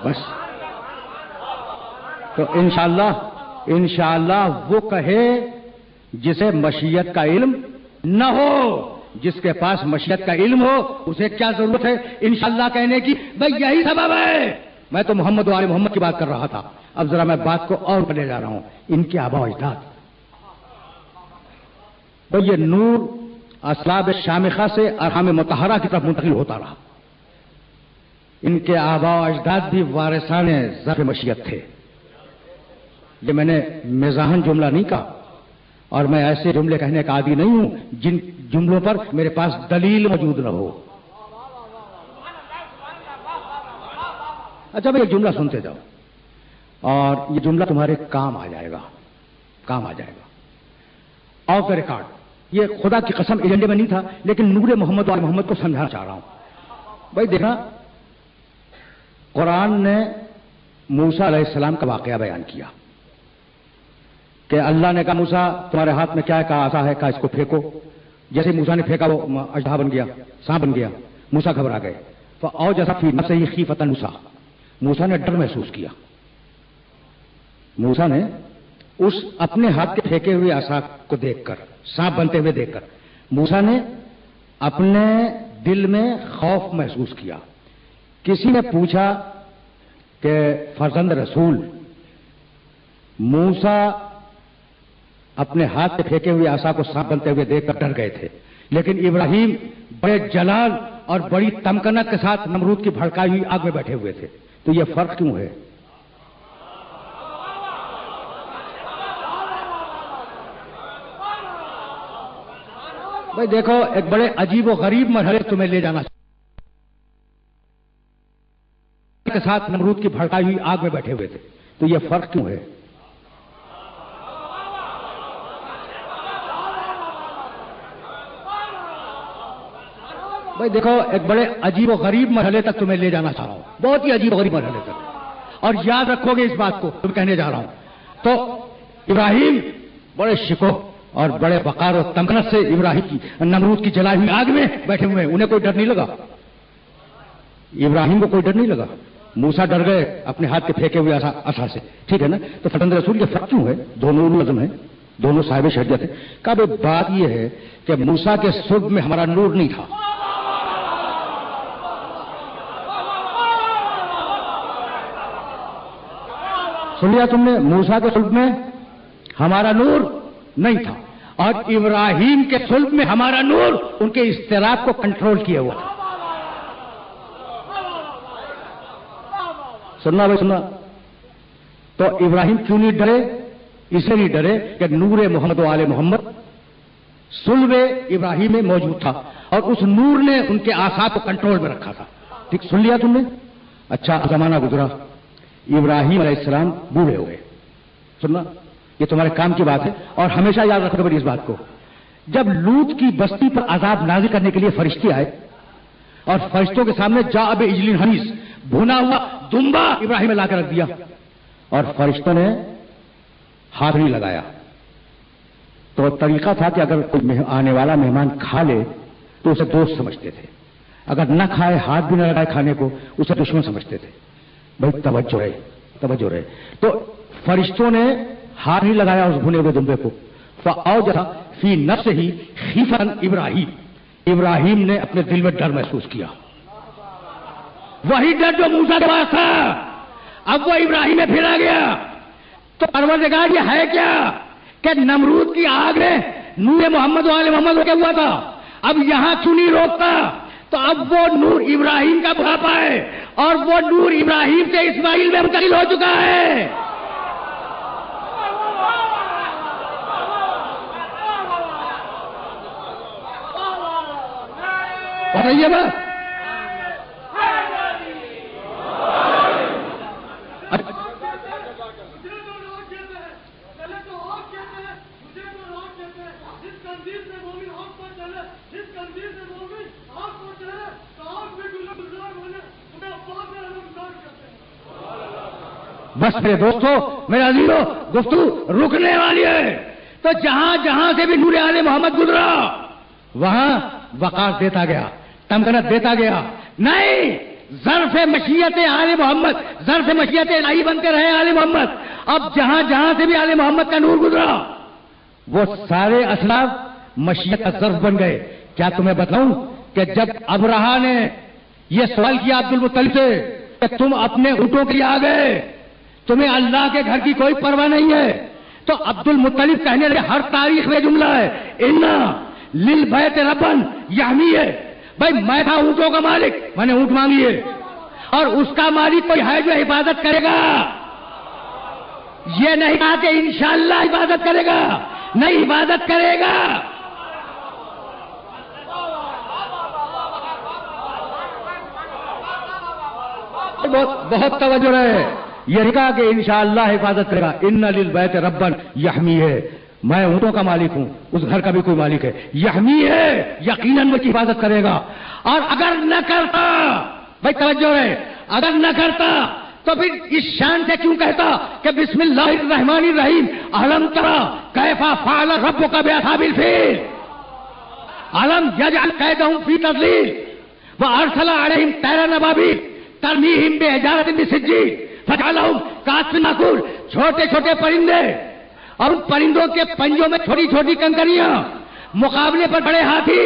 بس تو انشاءاللہ وہ کہے جسے مشیت کا علم نہ ہو، جس کے پاس مشیت کا علم ہو اسے کیا ضرورت ہے انشاءاللہ کہنے کی؟ بھئی یہی سبب ہے۔ میں تو محمد و آل محمد کی بات کر رہا تھا، اب ذرا میں بات کو اور لے جا رہا ہوں، ان کے آباء و اجداد۔ تو یہ نور اصلاب شامخہ سے ارحام مطہرہ کی طرف منتقل ہوتا رہا۔ ان کے آباء و اجداد بھی وارثان ذات مشیت تھے۔ یہ میں نے مزاحن جملہ نہیں کہا، اور میں ایسے جملے کہنے کا عادی نہیں ہوں جن جملوں پر میرے پاس دلیل موجود نہ ہو۔ اچھا بھائی ایک جملہ سنتے جاؤ اور یہ جملہ تمہارے کام آ جائے گا، کام آ جائے گا۔ آف دا ریکارڈ، یہ خدا کی قسم ایجنڈے میں نہیں تھا، لیکن نور محمد اور محمد کو سمجھانا چاہ رہا ہوں۔ بھائی دیکھنا، قرآن نے موسیٰ علیہ السلام کا واقعہ بیان کیا کہ اللہ نے کہا موسیٰ تمہارے ہاتھ میں کیا ہے؟ کہا عصا ہے، کہا اس کو پھینکو۔ جیسے موسیٰ نے پھینکا وہ اژدہا بن گیا، سانپ بن گیا۔ موسیٰ گھبرا گئے، فأوجس فی نفسہ خیفۃ موسیٰ، موسیٰ نے ڈر محسوس کیا۔ موسیٰ نے اس اپنے ہاتھ کے پھینکے ہوئے عصا کو دیکھ کر، سانپ بنتے ہوئے دیکھ کر، موسیٰ نے اپنے دل میں خوف محسوس کیا۔ کسی نے پوچھا کہ فرزند رسول، موسیٰ اپنے ہاتھ سے پھینکے ہوئے عصا کو سانپ بنتے ہوئے دیکھ کر ڈر گئے تھے، لیکن ابراہیم بڑے جلال اور بڑی تمکنت کے ساتھ نمرود کی بھڑکائی ہوئی آگ میں بیٹھے ہوئے تھے، تو یہ فرق کیوں ہے؟ بھائی دیکھو، ایک بڑے عجیب و غریب مرحلے تمہیں لے جانا کے ساتھ نمرود کی بھڑکائی ہوئی آگ میں بیٹھے ہوئے تھے، تو یہ فرق کیوں ہے؟ بھائی دیکھو، ایک بڑے عجیب و غریب مرحلے تک تمہیں لے جانا چاہ رہا ہوں، بہت ہی عجیب و غریب مرحلے تک، اور یاد رکھو گے اس بات کو تم کہنے جا رہا ہوں۔ تو ابراہیم بڑے شکو اور بڑے وقار و تمکنت سے ابراہیم کی نمرود کی جلائی ہوئی آگ میں بیٹھے ہوئے، انہیں کوئی ڈر نہیں لگا، ابراہیم کو کوئی ڈر نہیں لگا۔ موسیٰ ڈر گئے اپنے ہاتھ کے پھینکے ہوئے عصا سے، ٹھیک ہے نا؟ تو فرزند رسول یہ فرق کیوں ہے؟ دونوں لازم ہیں، دونوں صاحب شریعت ہیں۔ کہا بھائی بات یہ ہے کہ موسیٰ کے صلب میں ہمارا نور نہیں تھا، سن لیا تم نے؟ موسیٰ کے صلب میں ہمارا نور نہیں تھا، اور ابراہیم کے صلب میں ہمارا نور ان کے اضطراب کو کنٹرول کیا ہوا تھا۔ سننا بھائی سننا، تو ابراہیم کیوں نہیں ڈرے؟ اس لیے نہیں ڈرے کہ نور محمد و آل محمد صلب ابراہیم میں موجود تھا، اور اس نور نے ان کے اعصاب کو کنٹرول میں رکھا تھا۔ ٹھیک سن لیا تم نے؟ اچھا زمانہ گزرا، ابراہیم علیہ السلام بوڑھے ہوئے، سننا یہ تمہارے کام کی بات ہے، اور ہمیشہ یاد رکھو بڑی اس بات کو، جب لوط کی بستی پر عذاب نازل کرنے کے لیے فرشتے آئے اور فرشتوں کے سامنے جاء بعجل حنیذ، بھنا ہوا دمبا ابراہیم نے لا کر رکھ دیا، اور فرشتوں نے ہاتھ نہیں لگایا، تو طریقہ تھا کہ اگر کوئی آنے والا مہمان کھا لے تو اسے دوست سمجھتے تھے، اگر نہ کھائے، ہاتھ بھی نہ لگائے کھانے کو، اسے دشمن سمجھتے تھے. بھائی توجہ رہے، توجہ رہے. تو فرشتوں نے ہاتھ نہیں لگایا اس بھنے ہوئے دمبے کو. فأوجس فی نفسہ خیفۃ ابراہیم، ابراہیم نے اپنے دل میں ڈر محسوس کیا. وہی ڈر جو موسیٰ کے پاس تھا اب وہ ابراہیم میں پھر آ گیا. تو پروردگار یہ ہے کیا کہ نمرود کی آگ نے نور محمد و آل محمد روکا ہوا تھا، اب یہاں کیوں نہیں روکتا؟ تو اب وہ نور ابراہیم کا بڑھاپا ہے اور وہ نور ابراہیم سے اسماعیل میں منتقل ہو چکا ہے. بتائیے بات. بس میرے دوستو، میرے عزیزو، گفتگو رکنے والی ہے. تو جہاں جہاں سے بھی نور آل محمد گزرا وہاں وقار دیتا گیا، تمکنت دیتا گیا. نہیں، ظرف مشیت آل محمد، ظرف مشیت الہی بنتے رہے آل محمد. اب جہاں جہاں سے بھی آل محمد کا نور گزرا وہ سارے اسلاف مشیت کا ظرف بن گئے. کیا تمہیں بتاؤں کہ جب ابرہا نے یہ سوال کیا عبد المطلب سے کہ تم اپنے اونٹوں کے لیے آ گئے، تمہیں اللہ کے گھر کی کوئی پرواہ نہیں ہے، تو عبد المطلب کہنے لگے، ہر تاریخ میں جملہ ہے، انا للبیت ربن یحمی ہے. بھائی میں تھا اونٹوں کا مالک، میں نے اونٹ مانگی ہے، اور اس کا مالک کوئی ہے جو حفاظت کرے گا. یہ نہیں کہا کہ انشاءاللہ حفاظت کرے گا، نہیں، حفاظت کرے گا. بہت توجہ رہے. یہ نہیں کہا کہ انشاءاللہ حفاظت کرے گا. ان للبیت ربن یحمی ہے، میں اونٹوں کا مالک ہوں، اس گھر کا بھی کوئی مالک ہے. یحمی ہے، یقیناً وہ حفاظت کرے گا. اور اگر نہ کرتا، بھائی توجہ رہے، اگر نہ کرتا تو پھر اس شان سے کیوں کہتا کہ بسم اللہ الرحمن الرحیم، الم تری کیف فعل ربک باصحاب الفیل، الم یجعل کیدہم فی تضلیل، وارسل علیہم طیرا ابابیل ترمیہم بحجارۃ من سجیل فجعلہم کعصف مأکول. چھوٹے چھوٹے پرندے اور ان پرندوں کے پنجوں میں چھوٹی چھوٹی کنکریاں، مقابلے پر بڑے ہاتھی.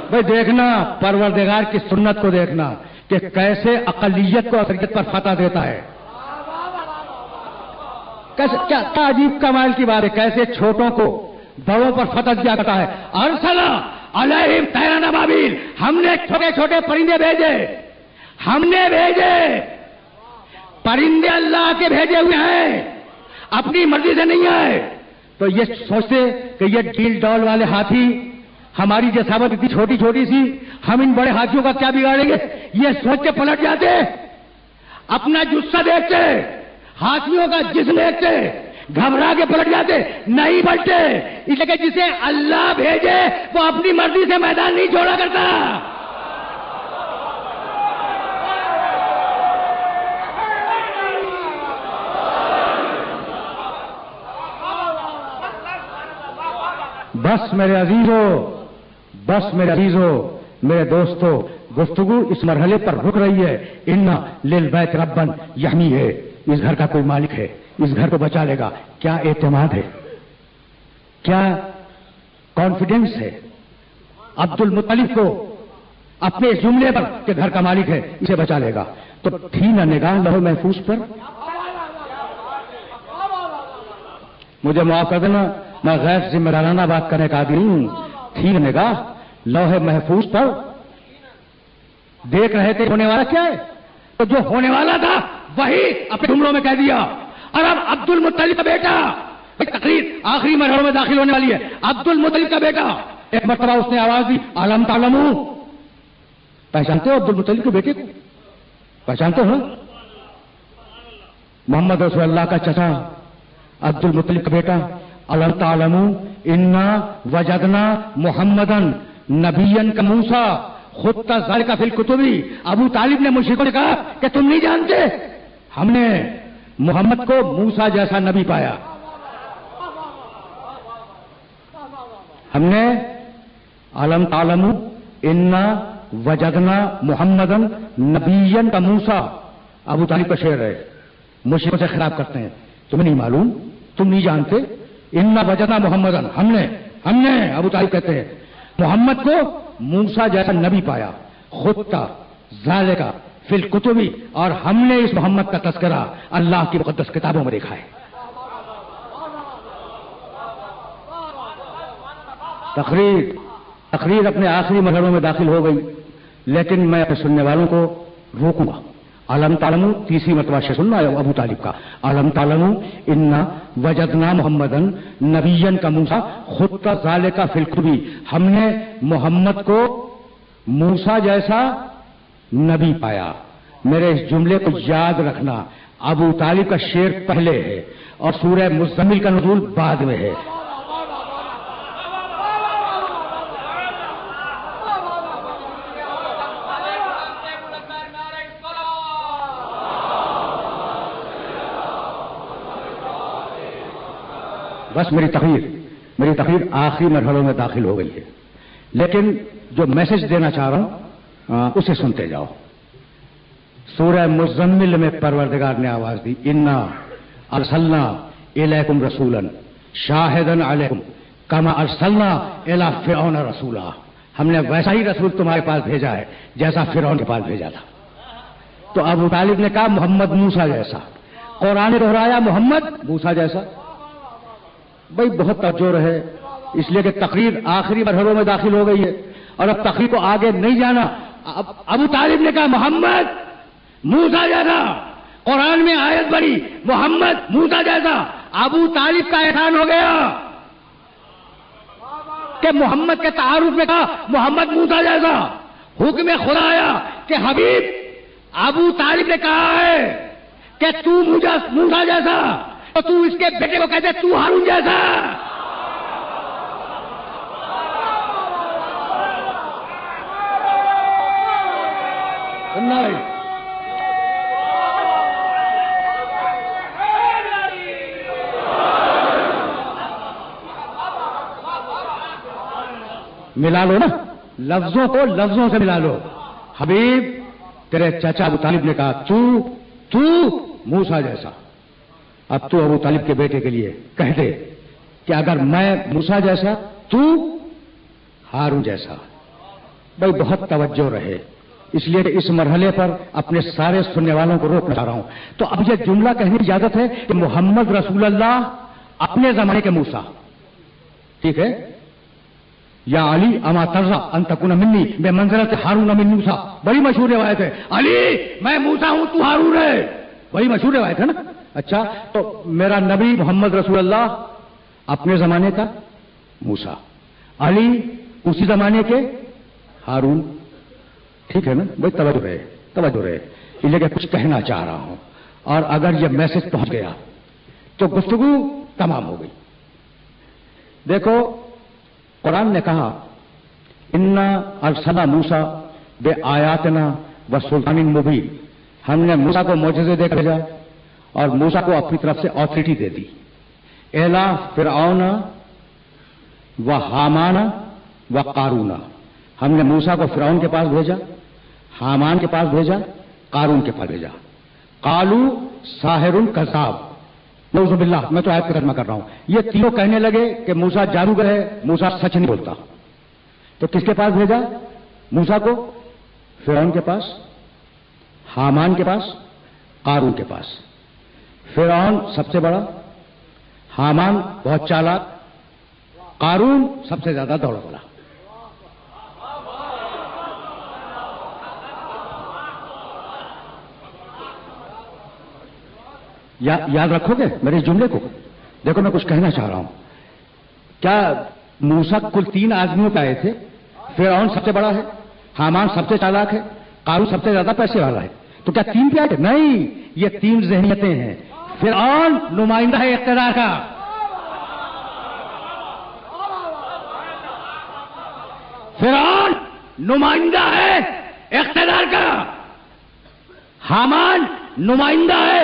بھائی دیکھنا پروردگار کی سنت کو، دیکھنا کہ کیسے اقلیت کو اکثریت پر فتح دیتا ہے. کیسے، کیا عجیب کمال کی بات ہے، کیسے چھوٹوں کو بڑوں پر فتح دیا کرتا ہے. ارسل علیہم طیرا ابابیل، ہم نے چھوٹے چھوٹے پرندے بھیجے، ہم نے بھیجے. پرندے اللہ کے بھیجے ہوئے ہیں، اپنی مرضی سے نہیں آئے. تو یہ سوچتے کہ یہ ڈیل ڈول والے ہاتھی ہماری جسامت اتنی چھوٹی چھوٹی سی، ہم ان بڑے ہاتھیوں کا کیا بگاڑیں گے، یہ سوچ کے پلٹ جاتے. اپنا جثہ دیکھتے، ہاتھیوں کا جسم دیکھتے، گھبرا کے پلٹ جاتے، نہیں بلٹے. اس لیے کہ جسے اللہ بھیجے وہ اپنی مرضی سے میدان نہیں چھوڑا کرتا. بس میرے عزیزو، بس میرے عزیزو، میرے دوستو، گفتگو اس مرحلے پر رک رہی ہے. انا للبیت ربن یحمی ہے، اس گھر کا کوئی مالک ہے، اس گھر کو بچا لے گا. کیا اعتماد ہے، کیا کانفیڈنس ہے عبد المطلب کو اپنے اس جملے پر کہ گھر کا مالک ہے، اسے بچا لے گا. تو تھی نہ نگاہ لوح محفوظ پر. مجھے معاف کر دینا، میں غیر ذمہ دارانہ بات کرنے کا عادی نہیں ہوں. تھی نہ نگاہ لوح محفوظ پر، دیکھ رہے تھے ہونے والا کیا ہے. تو جو ہونے والا تھا وہی اپنے جملوں میں کہہ دیا. اور اب عبد المطلب کا بیٹا، تقریر آخری مرحلوں میں داخل ہونے والی ہے. عبد المطلب کا بیٹا، ایک مرتبہ اس نے آواز دی، علم تعلمو. پہچانتے ہو عبد المطلب کے بیٹے کو؟ پہچانتے ہو؟ محمد رسول اللہ کا چچا عبد المطلب کا بیٹا. علم تعلمو انا وجدنا محمدن نبیًا کموسیٰ خط ذالک فی الکتب. ابو طالب نے مشرکوں سے کہا کہ تم نہیں جانتے، ہم نے محمد کو موسیٰ جیسا نبی پایا. ہم نے علم تعلم انا وجدنا محمدن نبیًا کا موسیٰ، ابو طالب کا شعر ہے. مشرکوں سے خراب کرتے ہیں، تمہیں نہیں معلوم، تم نہیں جانتے. انا وجدنا محمدن، ہم نے ابو طالب کہتے ہیں محمد کو موسیٰ جیسا نبی پایا. خود کا ذالکا فی الکتبی، اور ہم نے اس محمد کا تذکرہ اللہ کی مقدس کتابوں میں دیکھا ہے. تقریر اپنے آخری مرحلوں میں داخل ہو گئی، لیکن میں اپنے سننے والوں کو روکوں گا. علم تعلم، تیسری مرتبہ سے سننا ہے ابو طالب کا. علم تعلم انا وجدنا محمدن نبیًا کا موسیٰ خود کا ذالکا فی الکتبی، ہم نے محمد کو موسیٰ جیسا نبی پایا. میرے اس جملے کو یاد رکھنا، ابو طالب کا شعر پہلے ہے اور سورہ مزمل کا نزول بعد میں ہے. بس میری تقریر آخری مرحلوں میں داخل ہو گئی ہے، لیکن جو میسج دینا چاہ رہا ہوں اسے سنتے جاؤ. سورہ مزمل میں پروردگار نے آواز دی، انا ارسلنا الیکم رسولا شاہدا علیکم کما ارسلنا الی فرعون رسولا. ہم نے ویسا ہی رسول تمہارے پاس بھیجا ہے جیسا فرعون کے پاس بھیجا تھا. تو ابو طالب نے کہا محمد موسیٰ جیسا، قرآن نے دہرایا محمد موسیٰ جیسا. بھائی بہت توجہ رہے، اس لیے کہ تقریر آخری مرحلوں میں داخل ہو گئی ہے اور اب تقریر کو آگے نہیں جانا. ابو طالب نے کہا محمد موسیٰ جیسا، قرآن میں آیت بڑی محمد موسیٰ جیسا. ابو طالب کا احسان ہو گیا کہ محمد کے تعارف میں کہا محمد موسیٰ جیسا. حکم خدا آیا کہ حبیب ابو طالب نے کہا ہے کہ تو موسیٰ جیسا، تو تو اس کے بیٹے کو کہتے تو ہارون جیسا. ملا لو نا، لفظوں کو لفظوں سے ملا لو. حبیب تیرے چچا ابو طالب نے کہا تو موسیٰ جیسا. اب تو ابو طالب کے بیٹے کے لیے کہہ دے کہ اگر میں موسیٰ جیسا تو ہارون جیسا. بھائی بہت توجہ رہے، اس لیے کہ اس مرحلے پر اپنے سارے سننے والوں کو روکنا چاہ رہا ہوں. تو اب یہ جملہ کہنے کی اجازت ہے کہ محمد رسول اللہ اپنے زمانے کے موسیٰ. ٹھیک ہے؟ یا علی اما ترضا ان تکون منی بے منزلت ہارون من موسیٰ. بڑی مشہور روایت ہے، علی میں موسیٰ ہوں تو ہارون ہے. بڑی مشہور روایت ہے نا. اچھا، تو میرا نبی محمد رسول اللہ اپنے زمانے کا موسیٰ، علی اسی زمانے کے ہارون. ٹھیک ہے نا بھائی؟ توجہ رہے، اس لیے کہ کچھ کہنا چاہ رہا ہوں اور اگر یہ میسج پہنچ گیا تو گفتگو تمام ہو گئی. دیکھو قرآن نے کہا انا ارسلنا موسیٰ بے آیاتنا و سلطان مبین، ہم نے موسیٰ کو معجزے دے کر بھیجا اور موسیٰ کو اپنی طرف سے اتھارٹی دے دی. الا فرعون و حامان و قارون، ہم نے موسیٰ کو فرعون کے پاس بھیجا، حامان کے پاس بھیجا، قارون کے پاس بھیجا. قالو ساحر کذاب، نعوذ باللہ، میں تو آیت کا ترجمہ کر رہا ہوں. یہ تینوں کہنے لگے کہ موسیٰ جادوگر ہے، موسیٰ سچ نہیں بولتا. تو کس کے پاس بھیجا موسیٰ کو؟ فرعون کے پاس، حامان کے پاس، قارون کے پاس. فرعون سب سے بڑا، حامان بہت چالاک، قارون سب سے زیادہ دوڑ والا. یاد رکھو گے میرے اس جملے کو؟ دیکھو میں کچھ کہنا چاہ رہا ہوں. کیا موسیٰ کل 3 آدمیوں پہ آئے تھے؟ فرعون سب سے بڑا ہے، حامان سب سے چالاک ہے، قارون سب سے زیادہ پیسے والا ہے. تو کیا 3 پہ آئے؟ نہیں، یہ 3 ذہنیتیں ہیں. فرعون نمائندہ ہے اقتدار کا، فرعون نمائندہ ہے اقتدار کا، حامان نمائندہ ہے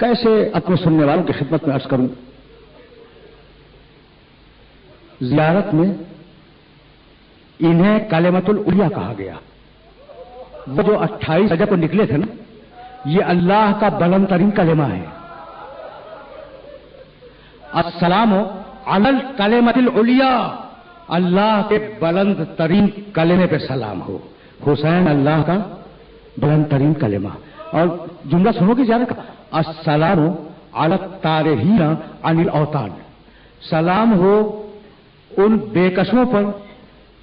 کیسے اپنے سننے والوں کی خدمت میں عرض کروں. زیارت میں انہیں کلمۃ العلیٰ کہا گیا. وہ جو 28 رجب کو نکلے تھے نا، یہ اللہ کا بلند ترین کلمہ ہے. السلام علی الکلمۃ العلیٰ، اللہ کے بلند ترین کلمے پہ سلام ہو. حسین اللہ کا بلند ترین کلمہ. اور جملہ سنو گے زیادہ کا، السلام علی الطارحین عن الاوطان، سلام ہو ان بے کسوں پر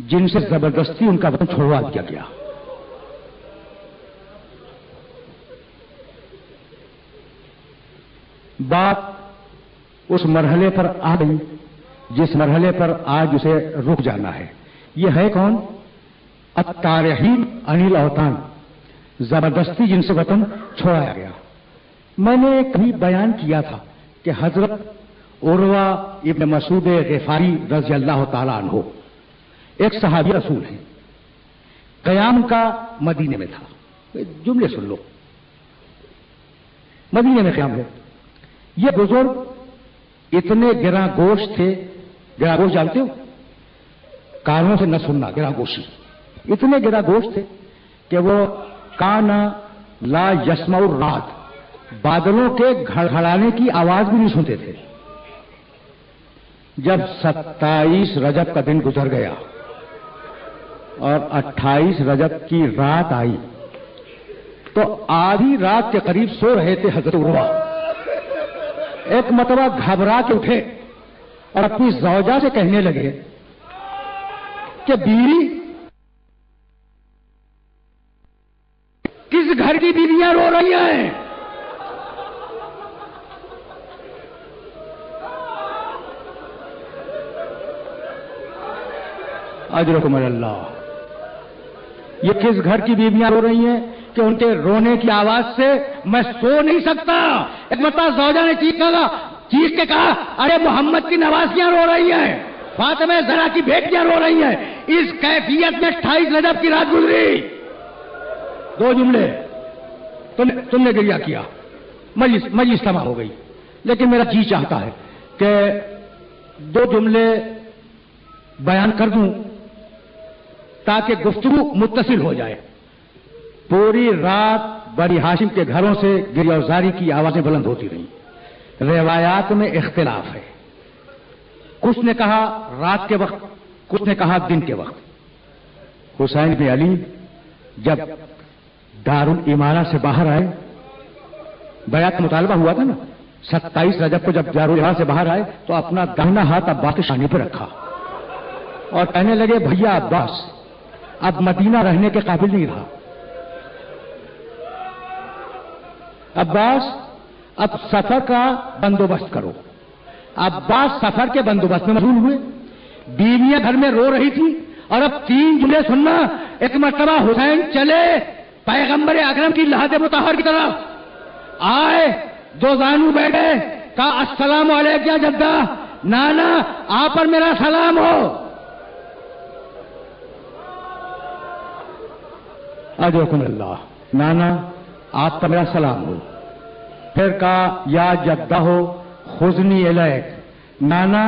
جن سے زبردستی ان کا وطن چھڑوا دیا گیا. بات اس مرحلے پر آ گئی جس مرحلے پر آج اسے رک جانا ہے. یہ ہے کون؟ الطارحین عن الاوطان، زبردستی جن سے وطن چھوڑایا گیا. میں نے کبھی بیان کیا تھا کہ حضرت عروہ ابن مسعود غفاری رضی اللہ تعالیٰ عنہ ایک صحابی رسول ہیں. قیام کا مدینے میں تھا. جملے سن لو، مدینے میں قیام ہے. یہ بزرگ اتنے گراں گوشت تھے. گراں گوشت جانتے ہو؟ کانوں سے نہ سننا، گراں گوشی. اتنے گراں گوشت تھے کہ وہ کانا لا یسمع الرعد، بادلوں کے گھڑگھڑانے کی آواز بھی نہیں سنتے تھے. جب 27 رجب کا دن گزر گیا اور 28 رجب کی رات آئی تو آدھی رات کے قریب سو رہے تھے حضرت عروہ. ایک مرتبہ گھبرا کے اٹھے اور اپنی زوجہ سے کہنے لگے کہ بیوی، کس گھر کی بیویاں رو رہی ہیں؟ اجرکم اللہ. یہ کس گھر کی بیویاں رو رہی ہیں کہ ان کے رونے کی آواز سے میں سو نہیں سکتا. ایک مرتبہ زوجہ نے چیخ کے کہا، ارے محمد کی نوازیاں رو رہی ہیں، فاطمہ زہرا کی بیٹیاں رو رہی ہیں. اس کیفیت میں 28 رجب کی رات گزری. 2 جملے تم نے گریہ کیا، مجلس تمام ہو گئی. لیکن میرا جی چاہتا ہے کہ 2 جملے بیان کر دوں تاکہ گفتگو متصل ہو جائے. پوری رات بنی ہاشم کے گھروں سے گریہ زاری کی آوازیں بلند ہوتی رہیں. روایات میں اختلاف ہے. کچھ نے کہا رات کے وقت، کچھ نے کہا دن کے وقت. حسین بن علی جب دارالامارہ سے باہر آئے، بیعت کا مطالبہ ہوا تھا نا، 27 رجب کو جب دارالامارہ سے باہر آئے تو اپنا داہنا ہاتھ عباس کے شانے پر رکھا اور کہنے لگے، بھیا عباس اب مدینہ رہنے کے قابل نہیں رہا. عباس اب سفر کا بندوبست کرو. عباس سفر کے بندوبست میں مشغول ہوئے. بیویاں گھر میں رو رہی تھی. اور اب 3 جملے سننا. ایک مرتبہ حسین چلے پیغمبر اکرم کی لحد مطہر کی طرف آئے، 2 زانو بیٹھے، کہا السلام علیکم یا جدہ، نانا آپ پر میرا سلام ہو. اجرکم اللہ، نانا آپ کا میرا سلام ہو. پھر کہا یا جدہ ہو خذنی الیک، نانا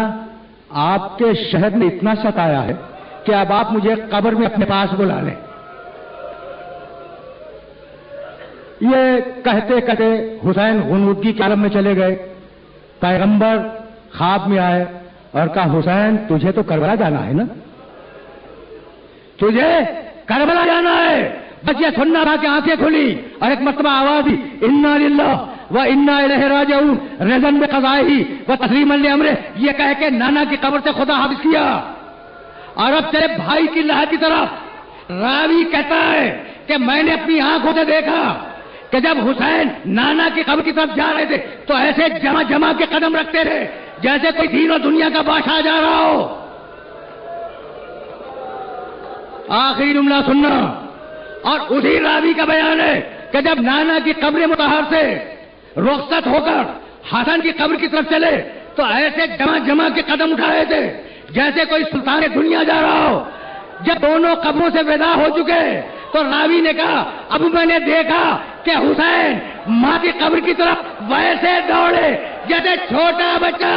آپ کے شہد نے اتنا ستایا ہے کہ اب آپ مجھے قبر میں اپنے پاس بلا لیں. یہ کہتے کہتے حسین غنودگی کے عالم میں چلے گئے. پیغمبر خواب میں آئے اور کہا حسین تجھے تو کربلا جانا ہے نا، تجھے کربلا جانا ہے. بس یہ سننا تھا کہ آنکھیں کھلی اور ایک مرتبہ آواز دی، انا للہ و انا الیہ راجعون، رضن بقضائہ و تسلیما لامرہ. یہ کہہ کے نانا کی قبر سے خدا حافظ کیا اور اب تیرے بھائی کی لحد کی طرف. راوی کہتا ہے کہ میں نے اپنی آنکھوں سے دیکھا کہ جب حسین نانا کی قبر کی طرف جا رہے تھے تو ایسے جمع جمع کے قدم رکھتے تھے جیسے کوئی دین اور دنیا کا بادشاہ جا رہا ہو. آخری جملہ سننا. اور اسی راوی کا بیان ہے کہ جب نانا کی قبر مطہر سے رخصت ہو کر حسن کی قبر کی طرف چلے تو ایسے جمع جمع کے قدم اٹھا رہے تھے جیسے کوئی سلطان دنیا جا رہا ہو. جب دونوں قبروں سے ودا ہو چکے تو راوی نے کہا اب میں نے دیکھا کہ حسین ماں کی قبر کی طرف ویسے دوڑے جیسے چھوٹا بچہ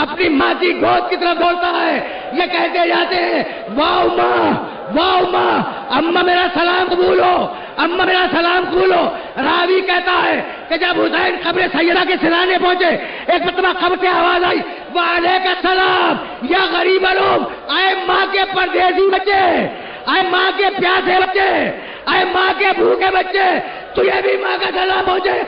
اپنی ماں کی گود کی طرف دوڑتا ہے. یہ کہتے جاتے ہیں واؤ ماں واؤ ماں، اماں میرا سلام قبول ہو، اماں میرا سلام قبول ہو. راوی کہتا ہے کہ جب حسین قبر سیدہ کے سرانے پہنچے ایک مرتبہ قبر سے آواز آئی وعلیک السلام یا غریب لوگ، اے ماں کے پردیسی بچے، اے ماں کے پیاسے بچے، اے ماں کے بھوکے بچے، تجھے بھی ماں کا سلام پہنچے.